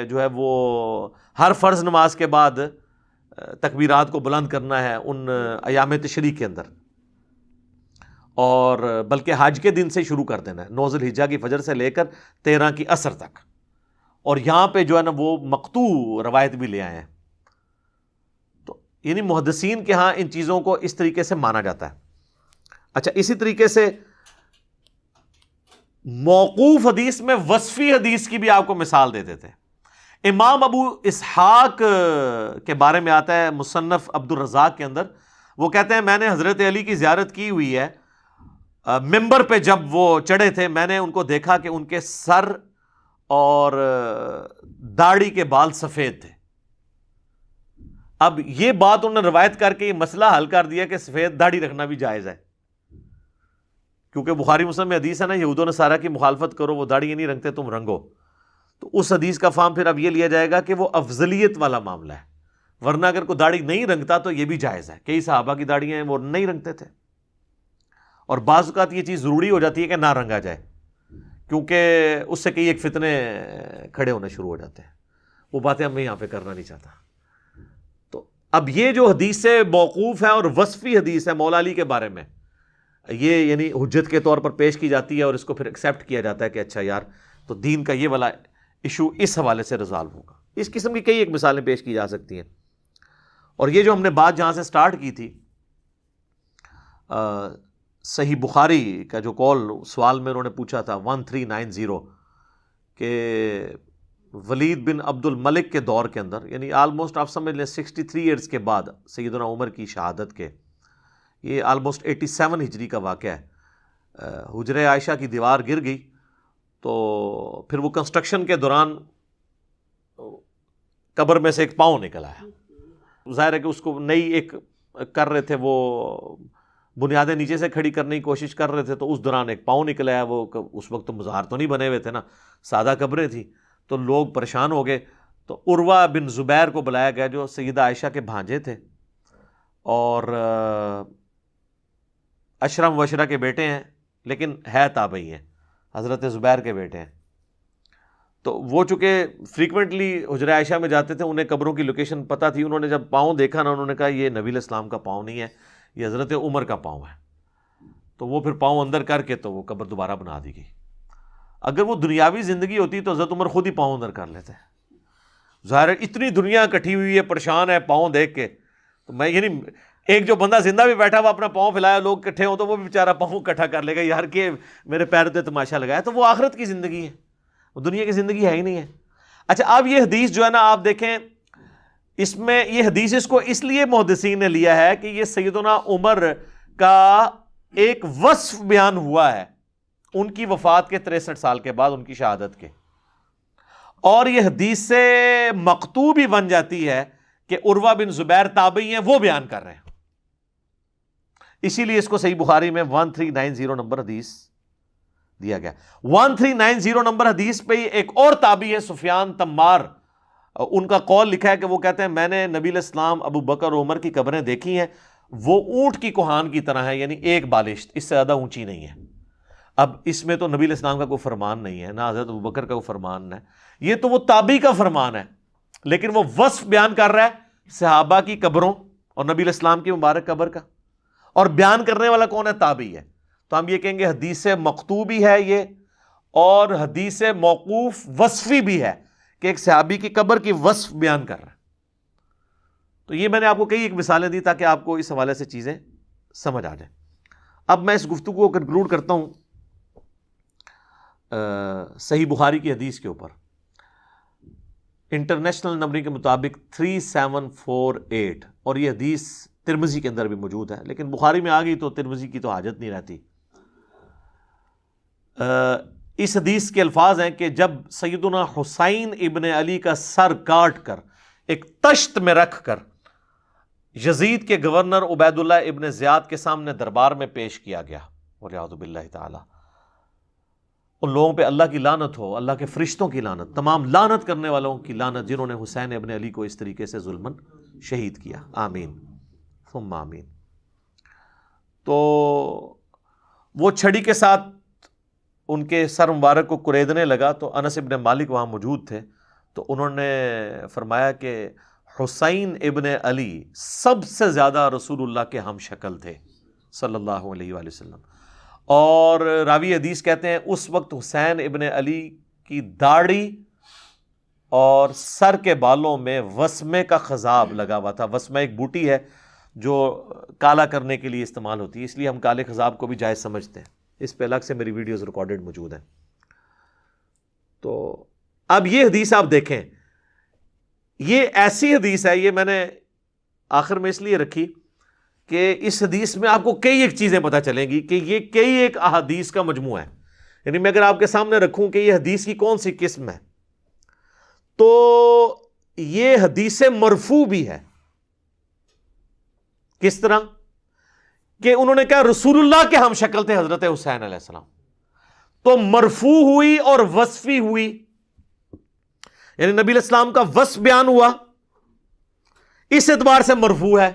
جو ہے وہ ہر فرض نماز کے بعد تکبیرات کو بلند کرنا ہے ان ایام تشریق کے اندر، اور بلکہ حج کے دن سے شروع کر دینا ہے، 9 ذی الحجہ کی فجر سے لے کر 13 کی عصر تک۔ اور یہاں پہ جو ہے نا وہ مقطوع روایت بھی لے آئے ہیں، تو یعنی محدثین کے ہاں ان چیزوں کو اس طریقے سے مانا جاتا ہے۔ اچھا، اسی طریقے سے موقوف حدیث میں وصفی حدیث کی بھی آپ کو مثال دے دیتے ہیں۔ امام ابو اسحاق کے بارے میں آتا ہے مصنف عبد الرزاق کے اندر، وہ کہتے ہیں میں نے حضرت علی کی زیارت کی ہوئی ہے، ممبر پہ جب وہ چڑھے تھے میں نے ان کو دیکھا کہ ان کے سر اور داڑھی کے بال سفید تھے۔ اب یہ بات انہوں نے روایت کر کے یہ مسئلہ حل کر دیا کہ سفید داڑھی رکھنا بھی جائز ہے، کیونکہ بخاری مسلم میں حدیث ہے نا، یہود و نصارہ کی مخالفت کرو، وہ داڑھی نہیں رنگتے تم رنگو، تو اس حدیث کا فہم پھر اب یہ لیا جائے گا کہ وہ افضلیت والا معاملہ ہے، ورنہ اگر کوئی داڑھی نہیں رنگتا تو یہ بھی جائز ہے۔ کئی صحابہ کی داڑیاں ہیں وہ نہیں رنگتے تھے، اور بعض اوقات یہ چیز ضروری ہو جاتی ہے کہ نہ رنگا جائے، کیونکہ اس سے کئی ایک فتنے کھڑے ہونے شروع ہو جاتے ہیں، وہ باتیں میں یہاں پہ کرنا نہیں چاہتا۔ تو اب یہ جو حدیث موقوف ہے اور وصفی حدیث ہے مولا علی کے بارے میں، یہ یعنی حجت کے طور پر پیش کی جاتی ہے، اور اس کو پھر ایکسیپٹ کیا جاتا ہے کہ اچھا یار تو دین کا یہ والا ایشو اس حوالے سے ریزالو ہوگا۔ اس قسم کی کئی ایک مثالیں پیش کی جا سکتی ہیں۔ اور یہ جو ہم نے بات جہاں سے سٹارٹ کی تھی، صحیح بخاری کا جو قول سوال میں انہوں نے پوچھا تھا 1390 کہ ولید بن عبد الملک کے دور کے اندر، یعنی آلموسٹ آپ سمجھ لیں 63 ایئرز کے بعد سیدنا عمر کی شہادت کے، یہ آلموسٹ 87 ہجری کا واقعہ ہے، حجرہ عائشہ کی دیوار گر گئی، تو پھر وہ کنسٹرکشن کے دوران قبر میں سے ایک پاؤں نکل آیا، ظاہر ہے کہ اس کو نئی ایک کر رہے تھے، وہ بنیادیں نیچے سے کھڑی کرنے کی کوشش کر رہے تھے، تو اس دوران ایک پاؤں نکل آیا۔ وہ اس وقت تو مزار تو نہیں بنے ہوئے تھے نا، سادہ قبریں تھیں، تو لوگ پریشان ہو گئے، تو عروہ بن زبیر کو بلایا گیا جو سیدہ عائشہ کے بھانجے تھے اور اشرم وشرہ کے بیٹے ہیں، لیکن ہے تابعی ہیں، حضرت زبیر کے بیٹے ہیں۔ تو وہ چونکہ فریکوینٹلی حجرہ عائشہ میں جاتے تھے، انہیں قبروں کی لوکیشن پتہ تھی، انہوں نے جب پاؤں دیکھا نا، انہوں نے کہا یہ نبی علیہ السلام کا پاؤں نہیں ہے، یہ حضرت عمر کا پاؤں ہے۔ تو وہ پھر پاؤں اندر کر کے تو وہ قبر دوبارہ بنا دی گئی۔ اگر وہ دنیاوی زندگی ہوتی تو حضرت عمر خود ہی پاؤں اندر کر لیتے۔ ظاہر ہے اتنی دنیا اکٹھی ہوئی ہے، پریشان ہے پاؤں دیکھ کے، تو میں یعنی ایک جو بندہ زندہ بھی بیٹھا ہوا اپنا پاؤں پھیلایا، لوگ اکٹھے ہوں تو وہ بھی بیچارہ پاؤں اکٹھا کر لے گا، یار کہ میرے پیر پہ تماشا لگایا۔ تو وہ آخرت کی زندگی ہے، وہ دنیا کی زندگی ہے ہی نہیں ہے۔ اچھا، اب یہ حدیث جو ہے نا آپ دیکھیں، اس میں یہ حدیث اس کو اس لیے محدثین نے لیا ہے کہ یہ سیدنا عمر کا ایک وصف بیان ہوا ہے ان کی وفات کے 63 سال کے بعد، ان کی شہادت کے، اور یہ حدیث سے مقطوع بھی بن جاتی ہے کہ عروہ بن زبیر تابعی ہیں، وہ بیان کر رہے ہیں، اسی لیے اس کو صحیح بخاری میں 1390 نمبر حدیث دیا گیا۔ 1390 نمبر حدیث پہ ایک اور تابعی ہے سفیان تمار، ان کا قول لکھا ہے کہ وہ کہتے ہیں میں نے نبی علیہ السلام، ابو بکر اور عمر کی قبریں دیکھی ہیں، وہ اونٹ کی کوہان کی طرح ہے، یعنی ایک بالشت، اس سے زیادہ اونچی نہیں ہے۔ اب اس میں تو نبی علیہ السلام کا کوئی فرمان نہیں ہے، نہ حضرت ابو بکر کا کوئی فرمان ہے، یہ تو وہ تابعی کا فرمان ہے، لیکن وہ وصف بیان کر رہا ہے صحابہ کی قبروں اور نبی علیہ السلام کی مبارک قبر کا، اور بیان کرنے والا کون ہے؟ تابعی ہے۔ تو ہم یہ کہیں گے حدیث مقطوع بھی ہے یہ، اور حدیث موقوف وصفی بھی ہے کہ ایک صحابی کی قبر کی وصف بیان کر رہا ہے۔ تو یہ میں نے آپ کو کئی ایک مثالیں دی تاکہ آپ کو اس حوالے سے چیزیں سمجھ آ جائیں۔ اب میں اس گفتگو کو کنکلوڈ کرتا ہوں صحیح بخاری کی حدیث کے اوپر۔ انٹرنیشنل نمبر کے مطابق 3748، اور یہ حدیث ترمذی کے اندر بھی موجود ہے، لیکن بخاری میں آ گئی تو ترمذی کی تو حاجت نہیں رہتی۔ اس حدیث کے الفاظ ہیں کہ جب سیدنا حسین ابن علی کا سر کاٹ کر ایک تشت میں رکھ کر یزید کے گورنر عبید اللہ ابن زیاد کے سامنے دربار میں پیش کیا گیا، والعیاذ باللہ تعالی، ان لوگوں پہ اللہ کی لعنت ہو، اللہ کے فرشتوں کی لعنت، تمام لعنت کرنے والوں کی لعنت جنہوں نے حسین ابن علی کو اس طریقے سے ظلماً شہید کیا، آمین ثم آمین۔ تو وہ چھڑی کے ساتھ ان کے سر مبارک کو کریدنے لگا تو انس ابن مالک وہاں موجود تھے، تو انہوں نے فرمایا کہ حسین ابن علی سب سے زیادہ رسول اللہ کے ہم شکل تھے صلی اللہ علیہ وآلہ وسلم، اور راوی حدیث کہتے ہیں اس وقت حسین ابن علی کی داڑھی اور سر کے بالوں میں وسمے کا خضاب لگا ہوا تھا۔ وسمہ ایک بوٹی ہے جو کالا کرنے کے لیے استعمال ہوتی ہے، اس لیے ہم کالے خضاب کو بھی جائز سمجھتے ہیں، اس پہ الگ سے میری ویڈیوز ریکارڈڈ موجود ہیں۔ تو اب یہ حدیث آپ دیکھیں، یہ ایسی حدیث ہے، یہ میں نے آخر میں اس لیے رکھی کہ اس حدیث میں آپ کو کئی ایک چیزیں پتہ چلیں گی کہ یہ کئی ایک احادیث کا مجموعہ ہے۔ یعنی میں اگر آپ کے سامنے رکھوں کہ یہ حدیث کی کون سی قسم ہے، تو یہ حدیث مرفوع بھی ہے۔ کس طرح کہ انہوں نے کہا رسول اللہ کے ہم شکل تھے حضرت حسین علیہ السلام، تو مرفوع ہوئی اور وصفی ہوئی، یعنی نبی علیہ السلام کا وصف بیان ہوا، اس اعتبار سے مرفوع ہے،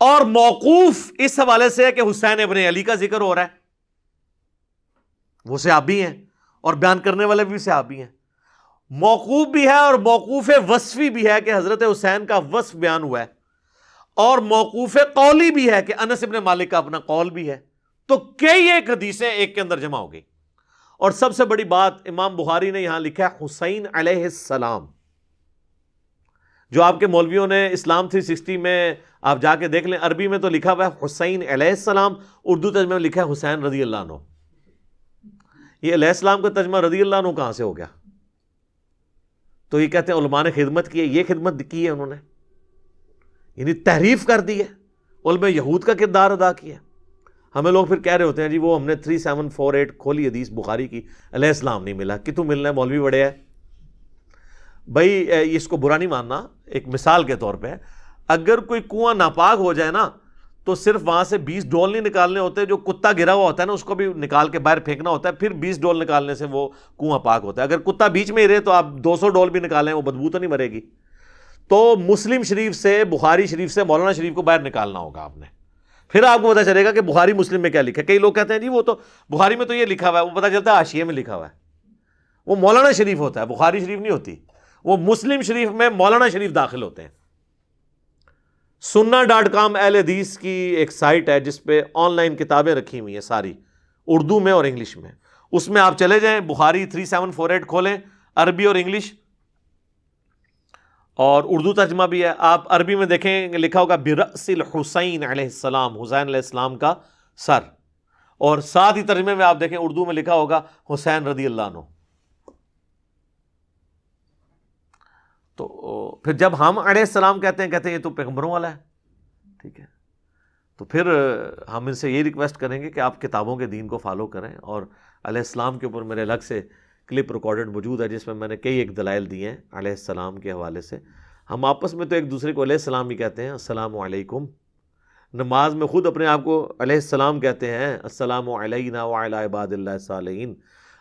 اور موقوف اس حوالے سے ہے کہ حسین ابن علی کا ذکر ہو رہا ہے، وہ صحابی ہیں اور بیان کرنے والے بھی صحابی ہیں۔ موقوف بھی ہے اور موقوف وصفی بھی ہے کہ حضرت حسین کا وصف بیان ہوا ہے، اور موقوف قولی بھی ہے کہ انس ابن مالک کا اپنا قول بھی ہے۔ تو کئی ایک حدیثیں ایک کے اندر جمع ہو گئی، اور سب سے بڑی بات امام بخاری نے یہاں لکھا ہے حسین علیہ السلام، جو آپ کے مولویوں نے اسلام 360 میں آپ جا کے دیکھ لیں، عربی میں تو لکھا ہوا ہے حسین علیہ السلام، اردو ترجمے میں لکھا ہے حسین رضی اللہ عنہ۔ یہ علیہ السلام کا ترجمہ رضی اللہ عنہ کہاں سے ہو گیا؟ تو یہ کہتے ہیں علماء نے خدمت کی ہے، یہ خدمت کی ہے انہوں نے، یعنی تحریف کر دی ہے، علماء یہود کا کردار ادا کیا۔ ہمیں لوگ پھر کہہ رہے ہوتے ہیں جی وہ ہم نے 3748 کھولی حدیث بخاری کی، علیہ السلام نہیں ملا، کتوں ملنا ہے، مولوی بڑے ہے۔ بھائی اس کو برا نہیں ماننا، ایک مثال کے طور پہ اگر کوئی کنواں ناپاک ہو جائے نا تو صرف وہاں سے 20 ڈول نہیں نکالنے ہوتے، جو کتا گرا ہوا ہوتا ہے نا اس کو بھی نکال کے باہر پھینکنا ہوتا ہے، پھر 20 ڈول نکالنے سے وہ کنواں پاک ہوتا ہے۔ اگر کتا بیچ میں ہی رہے تو آپ 200 ڈول بھی نکالیں، وہ بدبو تو نہیں مرے گی۔ تو مسلم شریف سے، بخاری شریف سے مولانا شریف کو باہر نکالنا ہوگا آپ نے، پھر آپ کو پتہ چلے گا کہ بخاری مسلم میں کیا لکھا ہے۔ کئی لوگ کہتے ہیں جی وہ تو بخاری میں تو یہ لکھا ہوا ہے، وہ پتہ چلتا ہے حاشیے میں لکھا ہوا ہے، وہ مولانا شریف ہوتا ہے، بخاری شریف نہیں ہوتی، وہ مسلم شریف میں مولانا شریف داخل ہوتے ہیں۔ sunna.com اہل حدیث کی ایک سائٹ ہے جس پہ آن لائن کتابیں رکھی ہوئی ہیں ساری، اردو میں اور انگلش میں، اس میں آپ چلے جائیں، بخاری 3748 کھولیں، عربی اور انگلش اور اردو ترجمہ بھی ہے۔ آپ عربی میں دیکھیں لکھا ہوگا برأس الحسین علیہ السلام، حسین علیہ السلام کا سر، اور ساتھ ہی ترجمے میں آپ دیکھیں اردو میں لکھا ہوگا حسین رضی اللہ عنہ۔ تو پھر جب ہم علیہ السلام کہتے ہیں یہ تو پیغمبروں والا ہے، ٹھیک ہے، تو پھر ہم ان سے یہ ریکویسٹ کریں گے کہ آپ کتابوں کے دین کو فالو کریں، اور علیہ السلام کے اوپر میرے الگ سے کلپ ریکارڈڈ موجود ہے جس میں نے کئی ایک دلائل دیے ہیں علیہ السلام کے حوالے سے۔ ہم آپس میں تو ایک دوسرے کو علیہ السلام ہی کہتے ہیں، السلام علیکم، نماز میں خود اپنے آپ کو علیہ السلام کہتے ہیں، السلام علینا وعلی عباد اللہ الصالحین،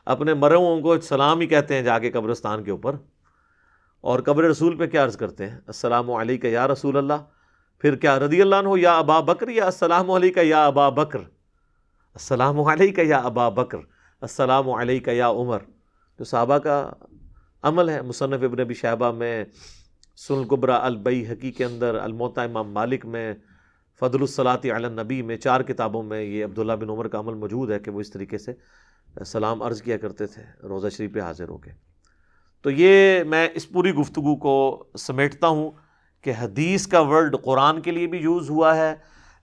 اپنے مرے ہوئوں کو سلام ہی کہتے ہیں جا کے قبرستان کے اوپر، اور قبر رسول پہ کیا عرض کرتے ہیں، السلام علیکہ یا رسول اللہ، پھر کیا رضی اللہ عنہ یا ابا بکر، یا السلام علیکہ یا ابا بکر، السلام علیکہ یا ابا بکر، السلام علیکہ یا عمر۔ تو صحابہ کا عمل ہے۔ مصنف ابن ابی شیبہ میں، سنن الکبریٰ البیہقی کے اندر، الموطا امام مالک میں، فضل الصلاۃ علی النبی میں، 4 کتابوں میں یہ عبداللہ بن عمر کا عمل موجود ہے کہ وہ اس طریقے سے سلام عرض کیا کرتے تھے روضہ شریف پہ حاضر ہو کے۔ تو یہ میں اس پوری گفتگو کو سمیٹتا ہوں کہ حدیث کا ورڈ قرآن کے لیے بھی یوز ہوا ہے،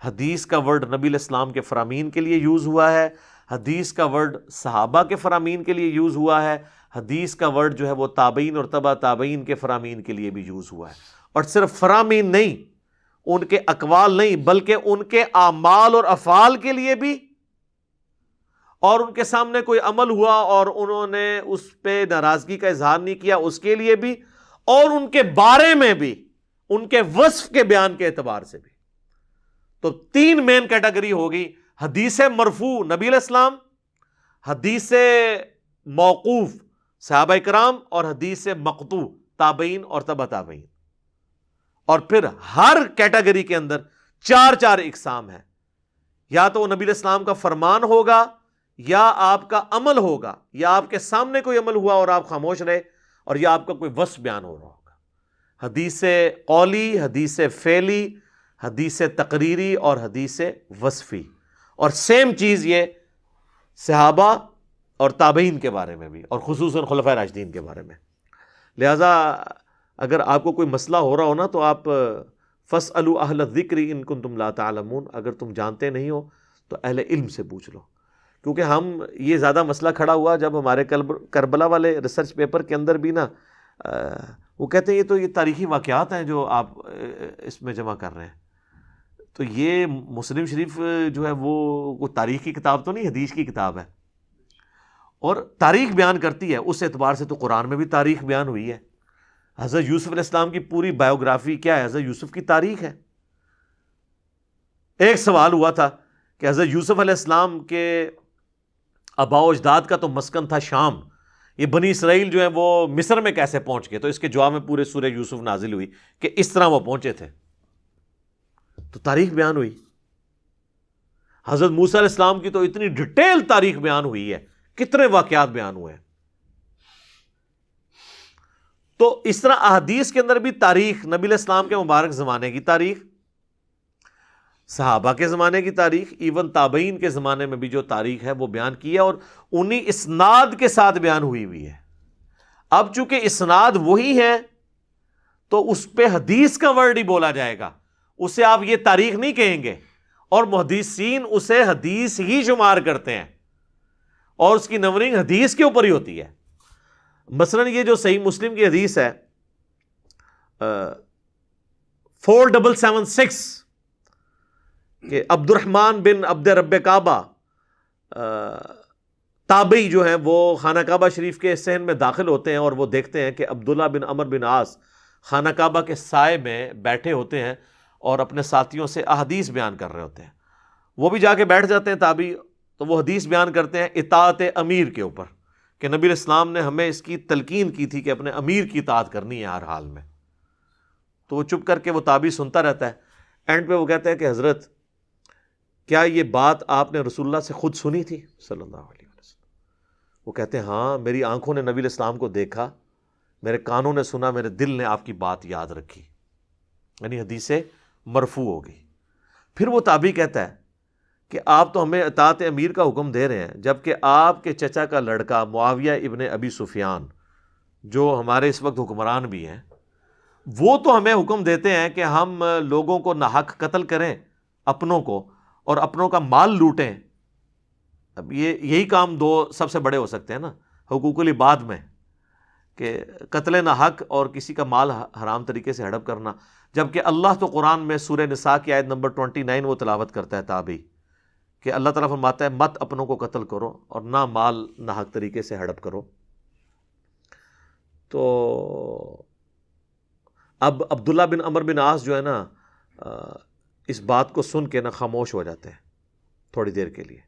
حدیث کا ورڈ نبی علیہ السلام کے فرامین کے لیے یوز ہوا ہے، حدیث کا ورڈ صحابہ کے فرامین کے لیے یوز ہوا ہے، حدیث کا ورڈ جو ہے وہ تابعین اور تبع تابعین کے فرامین کے لیے بھی یوز ہوا ہے، اور صرف فرامین نہیں، ان کے اقوال نہیں بلکہ ان کے اعمال اور افعال کے لیے بھی، اور ان کے سامنے کوئی عمل ہوا اور انہوں نے اس پہ ناراضگی کا اظہار نہیں کیا اس کے لیے بھی، اور ان کے بارے میں بھی، ان کے وصف کے بیان کے اعتبار سے بھی۔ تو تین مین کیٹیگری ہوگی: حدیث مرفوع نبی علیہ السلام، حدیث موقوف صحابہ کرام، اور حدیث مقطوع تابعین اور تبع تابعین۔ اور پھر ہر کیٹیگری کے اندر چار چار اقسام ہیں، یا تو وہ نبی علیہ السلام کا فرمان ہوگا، یا آپ کا عمل ہوگا، یا آپ کے سامنے کوئی عمل ہوا اور آپ خاموش رہے، اور یا آپ کا کوئی وصف بیان ہو رہا ہوگا۔ حدیث قولی، حدیث فعلی، حدیث تقریری اور حدیث وصفی۔ اور سیم چیز یہ صحابہ اور تابعین کے بارے میں بھی، اور خصوصاً خلفائے راشدین کے بارے میں۔ لہذا اگر آپ کو کوئی مسئلہ ہو رہا ہو نا تو آپ فاسألوا اہل الذکر ان کنتم لا تعلمون، اگر تم جانتے نہیں ہو تو اہل علم سے پوچھ لو۔ کیونکہ ہم یہ زیادہ مسئلہ کھڑا ہوا جب ہمارے کربلا والے ریسرچ پیپر کے اندر بھی نا وہ کہتے ہیں یہ تاریخی واقعات ہیں جو آپ اس میں جمع کر رہے ہیں، تو یہ مسلم شریف جو ہے وہ تاریخ کی کتاب تو نہیں، حدیث کی کتاب ہے، اور تاریخ بیان کرتی ہے۔ اس اعتبار سے تو قرآن میں بھی تاریخ بیان ہوئی ہے۔ حضرت یوسف علیہ السلام کی پوری بایوگرافی کیا ہے؟ حضرت یوسف کی تاریخ ہے۔ ایک سوال ہوا تھا کہ حضرت یوسف علیہ السلام کے آباء و اجداد کا تو مسکن تھا شام، یہ بنی اسرائیل جو ہیں وہ مصر میں کیسے پہنچ گئے؟ تو اس کے جواب میں پورے سورہ یوسف نازل ہوئی کہ اس طرح وہ پہنچے تھے، تو تاریخ بیان ہوئی۔ حضرت موسیٰ علیہ السلام کی تو اتنی ڈیٹیل تاریخ بیان ہوئی ہے، کتنے واقعات بیان ہوئے ہیں۔ تو اس طرح احادیث کے اندر بھی تاریخ، نبی علیہ السلام کے مبارک زمانے کی تاریخ، صحابہ کے زمانے کی تاریخ، ایون تابعین کے زمانے میں بھی جو تاریخ ہے وہ بیان کی ہے، اور انہی اسناد کے ساتھ بیان ہوئی ہے۔ اب چونکہ اسناد وہی ہے تو اس پہ حدیث کا ورڈ ہی بولا جائے گا، اسے آپ یہ تاریخ نہیں کہیں گے، اور محدثین اسے حدیث ہی شمار کرتے ہیں، اور اس کی نمبرنگ حدیث کے اوپر ہی ہوتی ہے۔ مثلا یہ جو صحیح مسلم کی حدیث ہے 4776 کہ عبد الرحمن بن عبد رب کعبہ تابعی جو ہیں وہ خانہ کعبہ شریف کے صحن میں داخل ہوتے ہیں، اور وہ دیکھتے ہیں کہ عبداللہ بن عمر بن عاص خانہ کعبہ کے سائے میں بیٹھے ہوتے ہیں اور اپنے ساتھیوں سے احادیث بیان کر رہے ہوتے ہیں۔ وہ بھی جا کے بیٹھ جاتے ہیں تابعی، تو وہ حدیث بیان کرتے ہیں اطاعت امیر کے اوپر، کہ نبی علیہ السلام نے ہمیں اس کی تلقین کی تھی کہ اپنے امیر کی اطاعت کرنی ہے ہر حال میں۔ تو وہ چپ کر کے وہ تابعی سنتا رہتا ہے، اینڈ پہ وہ کہتا ہے کہ حضرت کیا یہ بات آپ نے رسول اللہ سے خود سنی تھی صلی اللہ علیہ وسلم؟ وہ کہتے ہیں ہاں، میری آنکھوں نے نبی علیہ السلام کو دیکھا، میرے کانوں نے سنا، میرے دل نے آپ کی بات یاد رکھی، یعنی حدیث مرفوع ہوگی۔ پھر وہ تابعی کہتا ہے کہ آپ تو ہمیں اطاعت امیر کا حکم دے رہے ہیں، جبکہ آپ کے چچا کا لڑکا معاویہ ابن ابی سفیان جو ہمارے اس وقت حکمران بھی ہیں، وہ تو ہمیں حکم دیتے ہیں کہ ہم لوگوں کو ناحق قتل کریں، اپنوں کو، اور اپنوں کا مال لوٹیں۔ اب یہی کام دو سب سے بڑے ہو سکتے ہیں نا حقوق العباد میں، کہ قتل ناحق اور کسی کا مال حرام طریقے سے ہڑپ کرنا، جبکہ اللہ تو قرآن میں سورہ نساء کی آیت نمبر 29 وہ تلاوت کرتا ہے تابعی، کہ اللہ تعالیٰ فرماتا ہے مت اپنوں کو قتل کرو اور نہ مال ناحق طریقے سے ہڑپ کرو۔ تو اب عبداللہ بن عمر بن عاص جو ہے نا اس بات کو سن کے نا خاموش ہو جاتے ہیں تھوڑی دیر کے لیے،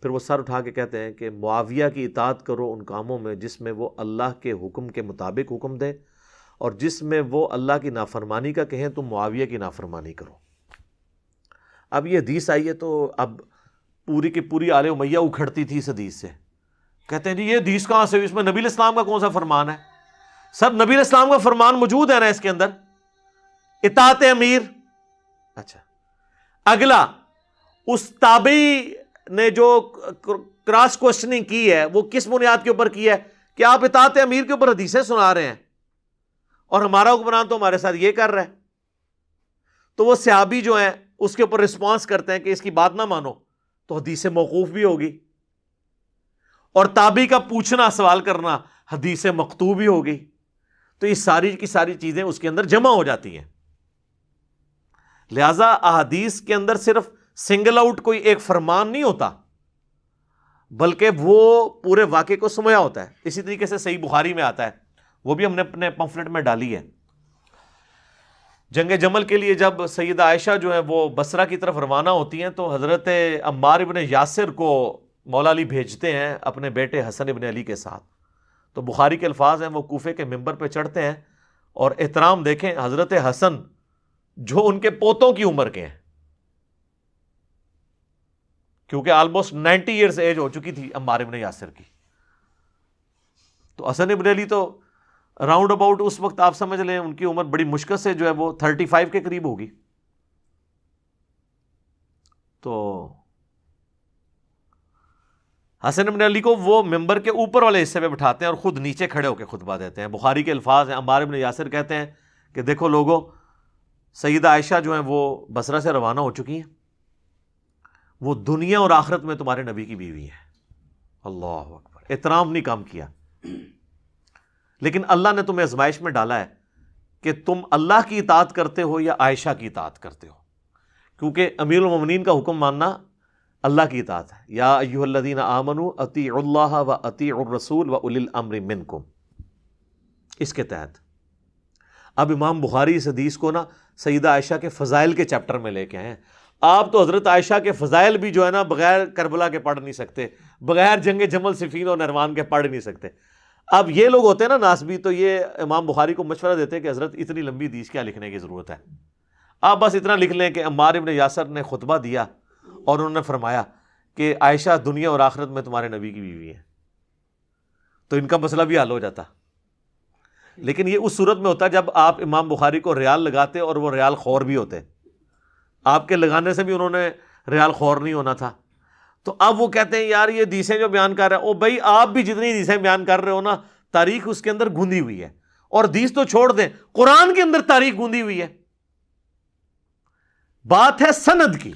پھر وہ سر اٹھا کے کہتے ہیں کہ معاویہ کی اطاعت کرو ان کاموں میں جس میں وہ اللہ کے حکم کے مطابق حکم دے، اور جس میں وہ اللہ کی نافرمانی کا کہیں تم معاویہ کی نافرمانی کرو۔ اب یہ حدیث آئی ہے تو اب پوری کی پوری آل امیہ اکھڑتی تھی اس حدیث سے، کہتے ہیں جی یہ حدیث کہاں سے ہوئی، اس میں نبی علیہ السلام کا کون سا فرمان ہے؟ سر نبی علیہ السلام کا فرمان موجود ہے نا اس کے اندر، اطاعت امیر۔ اچھا، اگلا اس تابعی نے جو کراس کوشچننگ کی ہے وہ کس بنیاد کے اوپر کی ہے کہ آپ اطاعت امیر کے اوپر حدیثیں سنا رہے ہیں اور ہمارا حکمران تو ہمارے ساتھ یہ کر رہا ہے۔ تو وہ صحابی جو ہیں اس کے اوپر رسپانس کرتے ہیں کہ اس کی بات نہ مانو تو حدیث موقوف بھی ہوگی، اور تابعی کا پوچھنا سوال کرنا حدیث مکتوب ہی ہو گئی. تو یہ ساری کی ساری چیزیں اس کے اندر جمع ہو جاتی ہیں. لہذا احادیث کے اندر صرف سنگل آؤٹ کوئی ایک فرمان نہیں ہوتا بلکہ وہ پورے واقعے کو سمایا ہوتا ہے. اسی طریقے سے صحیح بخاری میں آتا ہے, وہ بھی ہم نے اپنے پمفلٹ میں ڈالی ہے. جنگ جمل کے لیے جب سیدہ عائشہ جو ہے وہ بصرہ کی طرف روانہ ہوتی ہیں تو حضرت عمار ابن یاسر کو مولا علی بھیجتے ہیں اپنے بیٹے حسن ابن علی کے ساتھ. تو بخاری کے الفاظ ہیں, وہ کوفے کے ممبر پہ چڑھتے ہیں اور احترام دیکھیں, حضرت حسن جو ان کے پوتوں کی عمر کے ہیں, کیونکہ آلموسٹ 90 ایئرز ایج ہو چکی تھی عمار ابن یاسر کی. تو حسن ابن علی تو راؤنڈ اباؤٹ اس وقت آپ سمجھ لیں ان کی عمر بڑی مشکل سے جو ہے وہ 35 کے قریب ہوگی. تو حسن ابن علی کو وہ ممبر کے اوپر والے حصے پہ بٹھاتے ہیں اور خود نیچے کھڑے ہو کے خطبہ دیتے ہیں. بخاری کے الفاظ ہیں, عمار ابن یاسر کہتے ہیں کہ دیکھو لوگوں, سیدہ عائشہ جو ہیں وہ بصرہ سے روانہ ہو چکی ہیں, وہ دنیا اور آخرت میں تمہارے نبی کی بیوی ہے. اللہ اکبر, احترام نہیں کام کیا. لیکن اللہ نے تمہیں آزمائش میں ڈالا ہے کہ تم اللہ کی اطاعت کرتے ہو یا عائشہ کی اطاعت کرتے ہو, کیونکہ امیر المومنین کا حکم ماننا اللہ کی اطاعت ہے. یا ایھا الذین آمنوا اطیعوا اللہ و اطیعوا الرسول و اولی الامر منکم. اس کے تحت اب امام بخاری اس حدیث کو نا سیدہ عائشہ کے فضائل کے چیپٹر میں لے کے آئے ہیں. آپ تو حضرت عائشہ کے فضائل بھی جو ہے نا بغیر کربلا کے پڑھ نہیں سکتے, بغیر جنگ جمل صفین اور نہروان کے پڑھ نہیں سکتے. اب یہ لوگ ہوتے ہیں نا ناسبی, تو یہ امام بخاری کو مشورہ دیتے ہیں کہ حضرت اتنی لمبی حدیث کیا لکھنے کی ضرورت ہے, آپ بس اتنا لکھ لیں کہ عمار ابن یاسر نے خطبہ دیا اور انہوں نے فرمایا کہ عائشہ دنیا اور آخرت میں تمہارے نبی کی بیوی ہے, تو ان کا مسئلہ بھی حل ہو جاتا. لیکن یہ اس صورت میں ہوتا جب آپ امام بخاری کو ریال لگاتے اور وہ ریال خور بھی ہوتے. آپ کے لگانے سے بھی انہوں نے ریال خور نہیں ہونا تھا. تو اب وہ کہتے ہیں یار یہ حدیثیں جو بیان کر رہے ہیں, او بھائی آپ بھی جتنی حدیثیں بیان کر رہے ہو نا, تاریخ اس کے اندر گوندھی ہوئی ہے. اور حدیث تو چھوڑ دیں, قرآن کے اندر تاریخ گوندھی ہوئی ہے. بات ہے سند کی.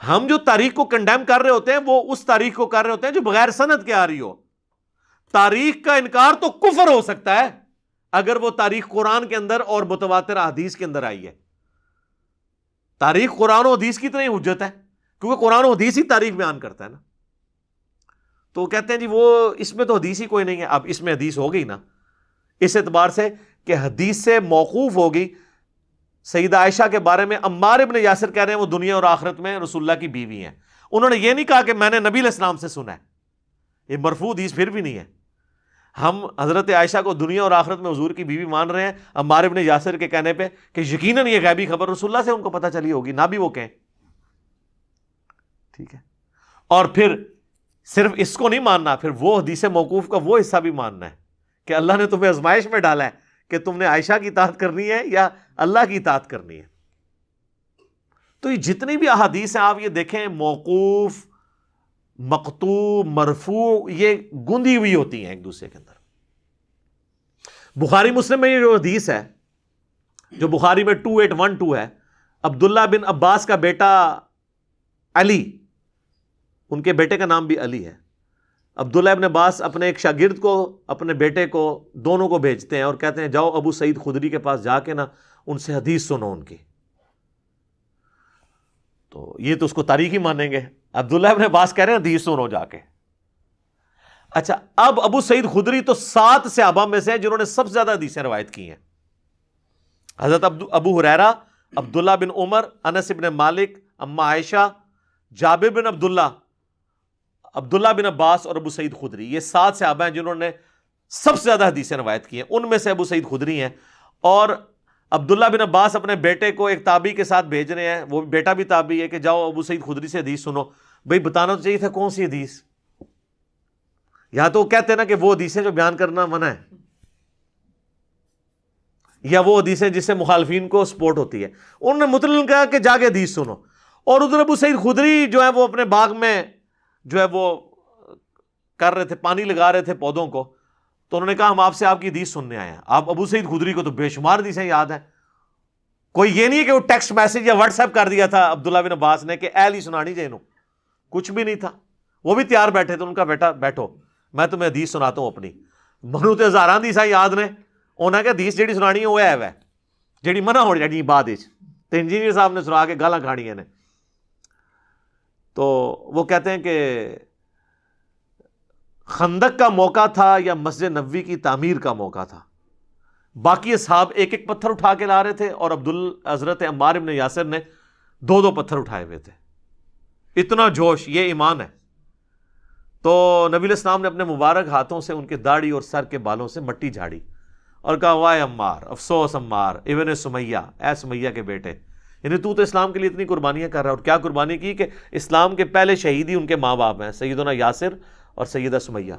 ہم جو تاریخ کو کنڈیم کر رہے ہوتے ہیں وہ اس تاریخ کو کر رہے ہوتے ہیں جو بغیر سند کے آ رہی ہو. تاریخ کا انکار تو کفر ہو سکتا ہے اگر وہ تاریخ قرآن کے اندر اور متواتر حدیث کے اندر آئی ہے. تاریخ قرآن و حدیث کی طرح حجت ہے, کیونکہ قرآن و حدیث ہی تاریخ بیان کرتا ہے نا. تو وہ کہتے ہیں جی وہ اس میں تو حدیث ہی کوئی نہیں ہے. اب اس میں حدیث ہو گئی نا, اس اعتبار سے کہ حدیث سے موقوف ہوگی. سیدہ عائشہ کے بارے میں عمار ابن یاسر کہہ رہے ہیں وہ دنیا اور آخرت میں رسول اللہ کی بیوی ہیں. انہوں نے یہ نہیں کہا کہ میں نے نبی علیہ السلام سے سنا ہے, یہ مرفوع حدیث پھر بھی نہیں ہے. ہم حضرت عائشہ کو دنیا اور آخرت میں حضور کی بیوی مان رہے ہیں عمار ابن یاسر کے کہنے پہ کہ یقیناً یہ غیبی خبر رسول اللہ سے ان کو پتہ چلی ہوگی, نہ بھی وہ کہیں. ٹھیک ہے, اور پھر صرف اس کو نہیں ماننا, پھر وہ حدیث موقوف کا وہ حصہ بھی ماننا ہے کہ اللہ نے تمہیں آزمائش میں ڈالا ہے کہ تم نے عائشہ کی اطاعت کرنی ہے یا اللہ کی اطاعت کرنی ہے. تو یہ جتنی بھی احادیث ہیں آپ یہ دیکھیں, موقوف, مقطوع, مرفوع, یہ گندی ہوئی ہوتی ہیں ایک دوسرے کے اندر. بخاری مسلم میں یہ جو حدیث ہے جو بخاری میں 2812 ہے, عبداللہ بن عباس کا بیٹا علی, ان کے بیٹے کا نام بھی علی ہے. عبداللہ ابن عباس اپنے ایک شاگرد کو, اپنے بیٹے کو, دونوں کو بھیجتے ہیں اور کہتے ہیں جاؤ ابو سعید خدری کے پاس جا کے نا ان سے حدیث سنو ان کی. تو یہ تو اس کو تاریخ ہی مانیں گے. عبداللہ ابن عباس کہہ رہے ہیں حدیث سنو جا کے. اچھا, اب ابو سعید خدری تو 7 صحابہ میں سے ہیں جنہوں نے سب سے زیادہ حدیثیں روایت کی ہیں. حضرت ابو ہریرہ, عبداللہ بن عمر, انس بن مالک, اما عائشہ, جابر بن عبداللہ, عبداللہ بن عباس اور ابو سعید خدری, یہ 7 صحابہ ہیں جنہوں نے سب سے زیادہ حدیثیں روایت کی ہیں. ان میں سے ابو سعید خدری ہیں. اور عبداللہ بن عباس اپنے بیٹے کو ایک تابعی کے ساتھ بھیج رہے ہیں, وہ بیٹا بھی تابعی ہے, کہ جاؤ ابو سعید خدری سے حدیث سنو. بھئی بتانا تو چاہیے تھا کون سی حدیث. یا تو کہتے ہیں نا کہ وہ حدیثیں جو بیان کرنا منع ہے, یا وہ حدیثیں جس سے مخالفین کو سپورٹ ہوتی ہے. انہوں نے مطلق کہا کہ جا کے حدیث سنو. اور ادھر ابو سعید خدری جو ہے وہ اپنے باغ میں جو ہے وہ کر رہے تھے, پانی لگا رہے تھے پودوں کو. تو انہوں نے کہا ہم آپ سے آپ کی حدیث سننے آئے ہیں. آپ ابو سعید خدری کو تو بے شمار حدیثیں یاد ہیں. کوئی یہ نہیں ہے کہ وہ ٹیکسٹ میسج یا واٹس ایپ کر دیا تھا عبداللہ بن عباس نے کہ اے علی سنانی جینو, کچھ بھی نہیں تھا. وہ بھی تیار بیٹھے تھے، ان کا بیٹا بیٹھو میں تمہیں حدیث سناتا ہوں اپنی. منو تے ہزاراں دی سائی یاد نے، انہاں کہ حدیث جیڑی سنانی ہے وہ ہے جیڑی منع ہو جانی بعد وچ، تے انجینئر صاحب نے سنا کے گالاں کھاڑیاں نے. تو وہ کہتے ہیں کہ خندق کا موقع تھا یا مسجد نبوی کی تعمیر کا موقع تھا، باقی اصحاب ایک ایک پتھر اٹھا کے لا رہے تھے اور حضرت عمار ابن یاسر نے 2 پتھر اٹھائے ہوئے تھے. اتنا جوش، یہ ایمان ہے. تو نبی علیہ السلام نے اپنے مبارک ہاتھوں سے ان کے داڑھی اور سر کے بالوں سے مٹی جھاڑی اور کہا وائے عمار، افسوس عمار ابن سمیہ، اے سمیہ کے بیٹے، یعنی تو اسلام کے لیے اتنی قربانیاں کر رہا ہے. اور کیا قربانی کی کہ اسلام کے پہلے شہید ہی ان کے ماں باپ ہیں، سیدنا یاسر اور سیدہ سمیہ.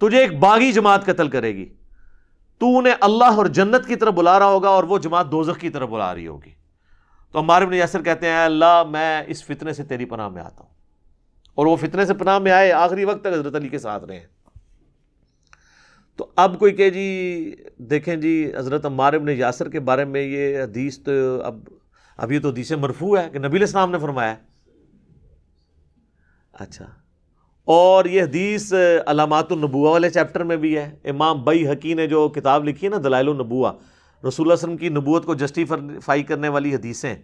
تجھے ایک باغی جماعت قتل کرے گی، تو انہیں اللہ اور جنت کی طرف بلا رہا ہوگا اور وہ جماعت دوزخ کی طرف بلا رہی ہوگی. تو عمار بن یاسر کہتے ہیں اے اللہ میں اس فتنے سے تیری پناہ میں آتا ہوں. اور وہ فتنے سے پناہ میں آئے، آخری وقت تک حضرت علی کے ساتھ رہے ہیں. تو اب کوئی کہ جی دیکھیں جی حضرت عمار بن یاسر کے بارے میں یہ حدیث تو اب یہ تو حدیث مرفوع ہے کہ نبی علیہ السلام نے فرمایا ہے. اچھا، اور یہ حدیث علامات النبوہ والے چیپٹر میں بھی ہے. امام بیہقی نے جو کتاب لکھی ہے نا دلائل النبوہ، رسول اللہ علیہ وسلم کی نبوت کو جسٹیفائی کرنے والی حدیثیں،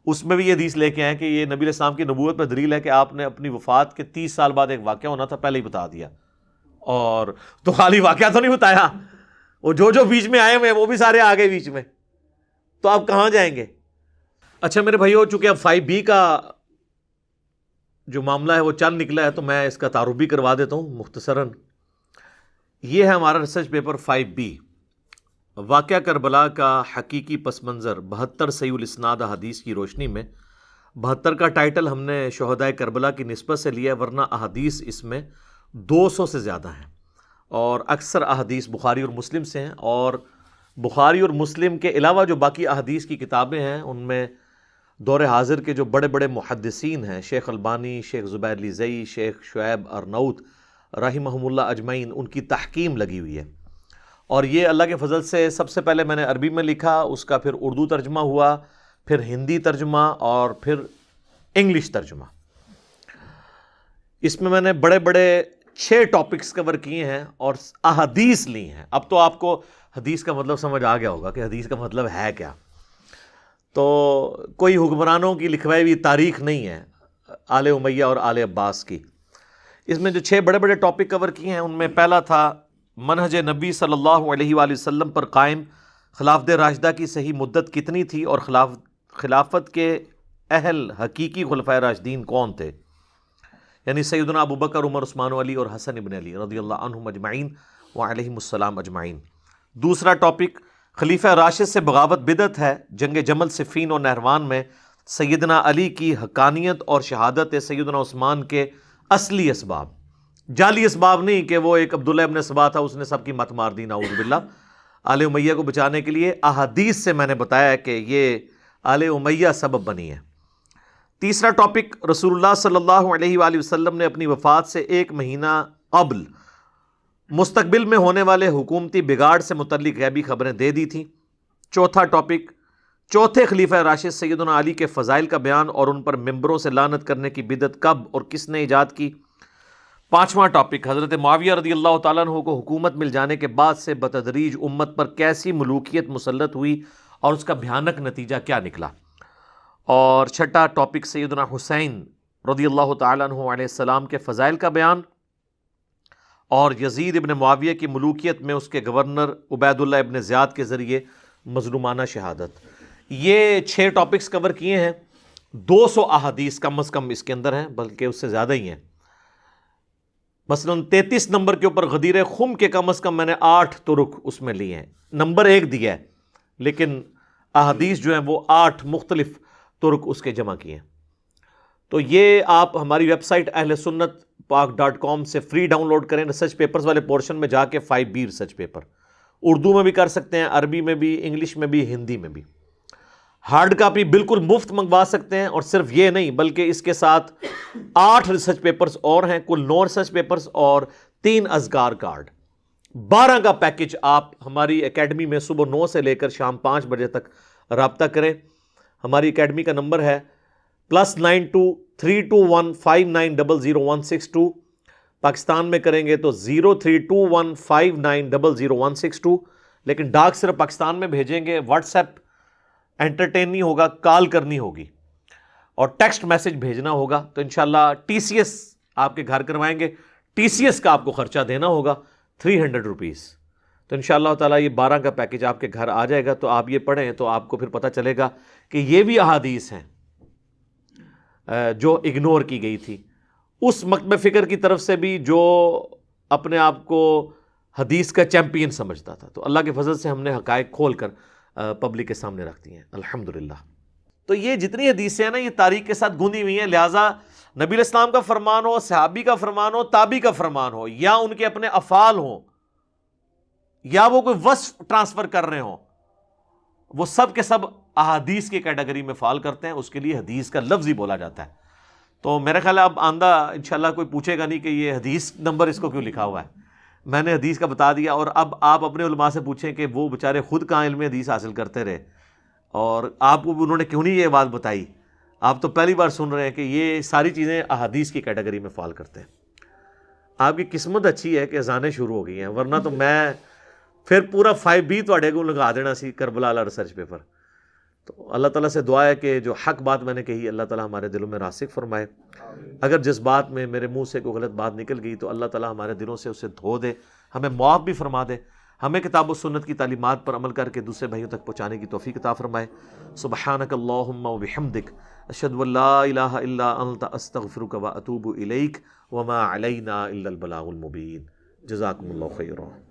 اس میں بھی یہ حدیث لے کے آئے کہ یہ نبی علیہ السلام کی نبوت پر دلیل ہے کہ آپ نے اپنی وفات کے 30 سال بعد ایک واقعہ ہونا تھا پہلے ہی بتا دیا. اور تو خالی واقعہ تو نہیں بتایا، وہ جو بیچ میں آئے ہوئے وہ بھی سارے آ گئے بیچ میں. تو آپ کہاں جائیں گے؟ اچھا میرے بھائیو، چونکہ اب 5B کا جو معاملہ ہے وہ چند نکلا ہے تو میں اس کا تعارف بھی کروا دیتا ہوں مختصراً. یہ ہے ہمارا ریسرچ پیپر 5B، واقعہ کربلا کا حقیقی پس منظر 72 صحیح الاسناد احادیث کی روشنی میں. 72 کا ٹائٹل ہم نے شہدائے کربلا کی نسبت سے لیا ہے، ورنہ احادیث اس میں 200 سے زیادہ ہیں اور اکثر احادیث بخاری اور مسلم سے ہیں. اور بخاری اور مسلم کے علاوہ جو باقی احادیث کی کتابیں ہیں ان میں دور حاضر کے جو بڑے بڑے محدثین ہیں، شیخ البانی، شیخ زبیر لیزئی، شیخ شعیب ارناؤت رحمہم اللہ اجمعین، ان کی تحقیم لگی ہوئی ہے. اور یہ اللہ کے فضل سے سب سے پہلے میں نے عربی میں لکھا، اس کا پھر اردو ترجمہ ہوا، پھر ہندی ترجمہ اور پھر انگلش ترجمہ. اس میں نے بڑے بڑے 6 ٹاپکس کور کیے ہیں اور احادیث لی ہیں. اب تو آپ کو حدیث کا مطلب سمجھ آ گیا ہوگا کہ حدیث کا مطلب ہے کیا. تو کوئی حکمرانوں کی لکھوائی ہوئی تاریخ نہیں ہے آل امیہ اور آل عباس کی. اس میں جو 6 بڑے بڑے ٹاپک کور کیے ہیں ان میں پہلا تھا منہج نبی صلی اللہ علیہ وآلہ وسلم پر قائم خلافت راشدہ کی صحیح مدت کتنی تھی اور خلافت کے اہل حقیقی خلفائے راشدین کون تھے، یعنی سیدنا ابو بکر، عمر، عثمان و علی اور حسن ابن علی رضی اللہ عنہم اجمعین وعلیہم السلام اجمعین. دوسرا ٹاپک خلیفہ راشد سے بغاوت بدعت ہے، جنگ جمل، صفین اور نہروان میں سیدنا علی کی حقانیت اور شہادت سیدنا عثمان کے اصلی اسباب، جعلی اسباب نہیں کہ وہ ایک عبداللہ ابن سبا تھا اس نے سب کی مت مار دی نعوذ باللہ. آل امیہ کو بچانے کے لیے احادیث سے میں نے بتایا کہ یہ آل امیہ سبب بنی ہے. تیسرا ٹاپک رسول اللہ صلی اللہ علیہ وآلہ وسلم نے اپنی وفات سے 1 مہینہ قبل مستقبل میں ہونے والے حکومتی بگاڑ سے متعلق غیبی خبریں دے دی تھیں. چوتھا ٹاپک چوتھے خلیفہ راشد سیدنا علی کے فضائل کا بیان اور ان پر ممبروں سے لعنت کرنے کی بدعت کب اور کس نے ایجاد کی. پانچواں ٹاپک حضرت معاویہ رضی اللہ تعالیٰ عنہ کو حکومت مل جانے کے بعد سے بتدریج امت پر کیسی ملوکیت مسلط ہوئی اور اس کا بھیانک نتیجہ کیا نکلا. اور چھٹا ٹاپک سیدنا حسین رضی اللہ تعالیٰ عنہ علیہ السلام کے فضائل کا بیان اور یزید ابن معاویہ کی ملوکیت میں اس کے گورنر عبید اللہ ابن زیاد کے ذریعے مظلومانہ شہادت. یہ 6 ٹاپکس کور کیے ہیں. 200 احادیث کم از کم اس کے اندر ہیں، بلکہ اس سے زیادہ ہی ہیں. مثلا 33 نمبر کے اوپر غدیر خم کے کم از کم میں نے 8 طرق اس میں لیے ہیں. نمبر 1 دیا ہے لیکن احادیث جو ہیں وہ 8 مختلف طرق اس کے جمع کیے ہیں. تو یہ آپ ہماری ویب سائٹ اہل سنت پاک.com سے فری ڈاؤن لوڈ کریں. ریسرچ پیپرز والے پورشن میں جا کے 5B ریسرچ پیپر اردو میں بھی کر سکتے ہیں، عربی میں بھی، انگلش میں بھی، ہندی میں بھی. ہارڈ کاپی بالکل مفت منگوا سکتے ہیں. اور صرف یہ نہیں بلکہ اس کے ساتھ 8 ریسرچ پیپرز اور ہیں، کل 9 ریسرچ پیپرز اور 3 اذکار کارڈ. 12 کا پیکج آپ ہماری اکیڈمی میں صبح 9 سے لے کر شام 5 بجے تک رابطہ کریں. ہماری اکیڈمی کا نمبر ہے +923215900162. پاکستان میں کریں گے تو 032159000162. لیکن ڈاک صرف پاکستان میں بھیجیں گے. واٹس ایپ انٹرٹین نہیں ہوگا, کال کرنی ہوگی اور ٹیکسٹ میسج بھیجنا ہوگا. تو انشاءاللہ ٹی سی ایس آپ کے گھر کروائیں گے. ٹی سی ایس کا آپ کو خرچہ دینا ہوگا 300 روپیز. تو انشاءاللہ تعالیٰ یہ 12 کا پیکج آپ کے گھر آ جائے گا. تو آپ یہ پڑھیں تو آپ کو پھر پتہ چلے گا کہ یہ بھی احادیث ہیں جو اگنور کی گئی تھی. اس مکتب فکر کی طرف سے بھی جو اپنے آپ کو حدیث کا چیمپئن سمجھتا تھا. تو اللہ کے فضل سے ہم نے حقائق کھول کر پبلک کے سامنے رکھ دی ہیں الحمدللہ. تو یہ جتنی حدیثیں ہیں نا یہ تاریخ کے ساتھ گندی ہوئی ہیں. لہٰذا نبی علیہ السلام کا فرمان ہو, صحابی کا فرمان ہو, تابعی کا فرمان ہو, یا ان کے اپنے افعال ہوں, یا وہ کوئی وصف ٹرانسفر کر رہے ہوں, وہ سب کے سب احادیث کی کیٹیگری میں فال کرتے ہیں. اس کے لیے حدیث کا لفظ ہی بولا جاتا ہے. تو میرا خیال ہے اب آندہ انشاءاللہ کوئی پوچھے گا نہیں کہ یہ حدیث نمبر اس کو کیوں لکھا ہوا ہے. میں نے حدیث کا بتا دیا. اور اب آپ اپنے علماء سے پوچھیں کہ وہ بیچارے خود کہاں علم حدیث حاصل کرتے رہے اور آپ کو انہوں نے کیوں نہیں یہ بات بتائی. آپ تو پہلی بار سن رہے ہیں کہ یہ ساری چیزیں احادیث کی کیٹیگری میں فال کرتے ہیں. آپ کی قسمت اچھی ہے کہ اذانیں شروع ہو گئی ہیں, ورنہ تو میں پھر پورا 5B تواڈے کو لگا دینا سی کربلا والا ریسرچ پیپر. تو اللہ تعالیٰ سے دعا ہے کہ جو حق بات میں نے کہی اللہ تعالیٰ ہمارے دلوں میں راسخ فرمائے. اگر جس بات میں میرے منہ سے کوئی غلط بات نکل گئی تو اللہ تعالیٰ ہمارے دلوں سے اسے دھو دے, ہمیں معاف بھی فرما دے, ہمیں کتاب و سنت کی تعلیمات پر عمل کر کے دوسرے بھائیوں تک پہنچانے کی توفیق عطا فرمائے. سبحانک اللہم و بحمدک اشہد ان لا الہ الا انت استغفرک و اتوب الیک وما علینا الا البلاغ المبین. جزاکم اللہ خیرا.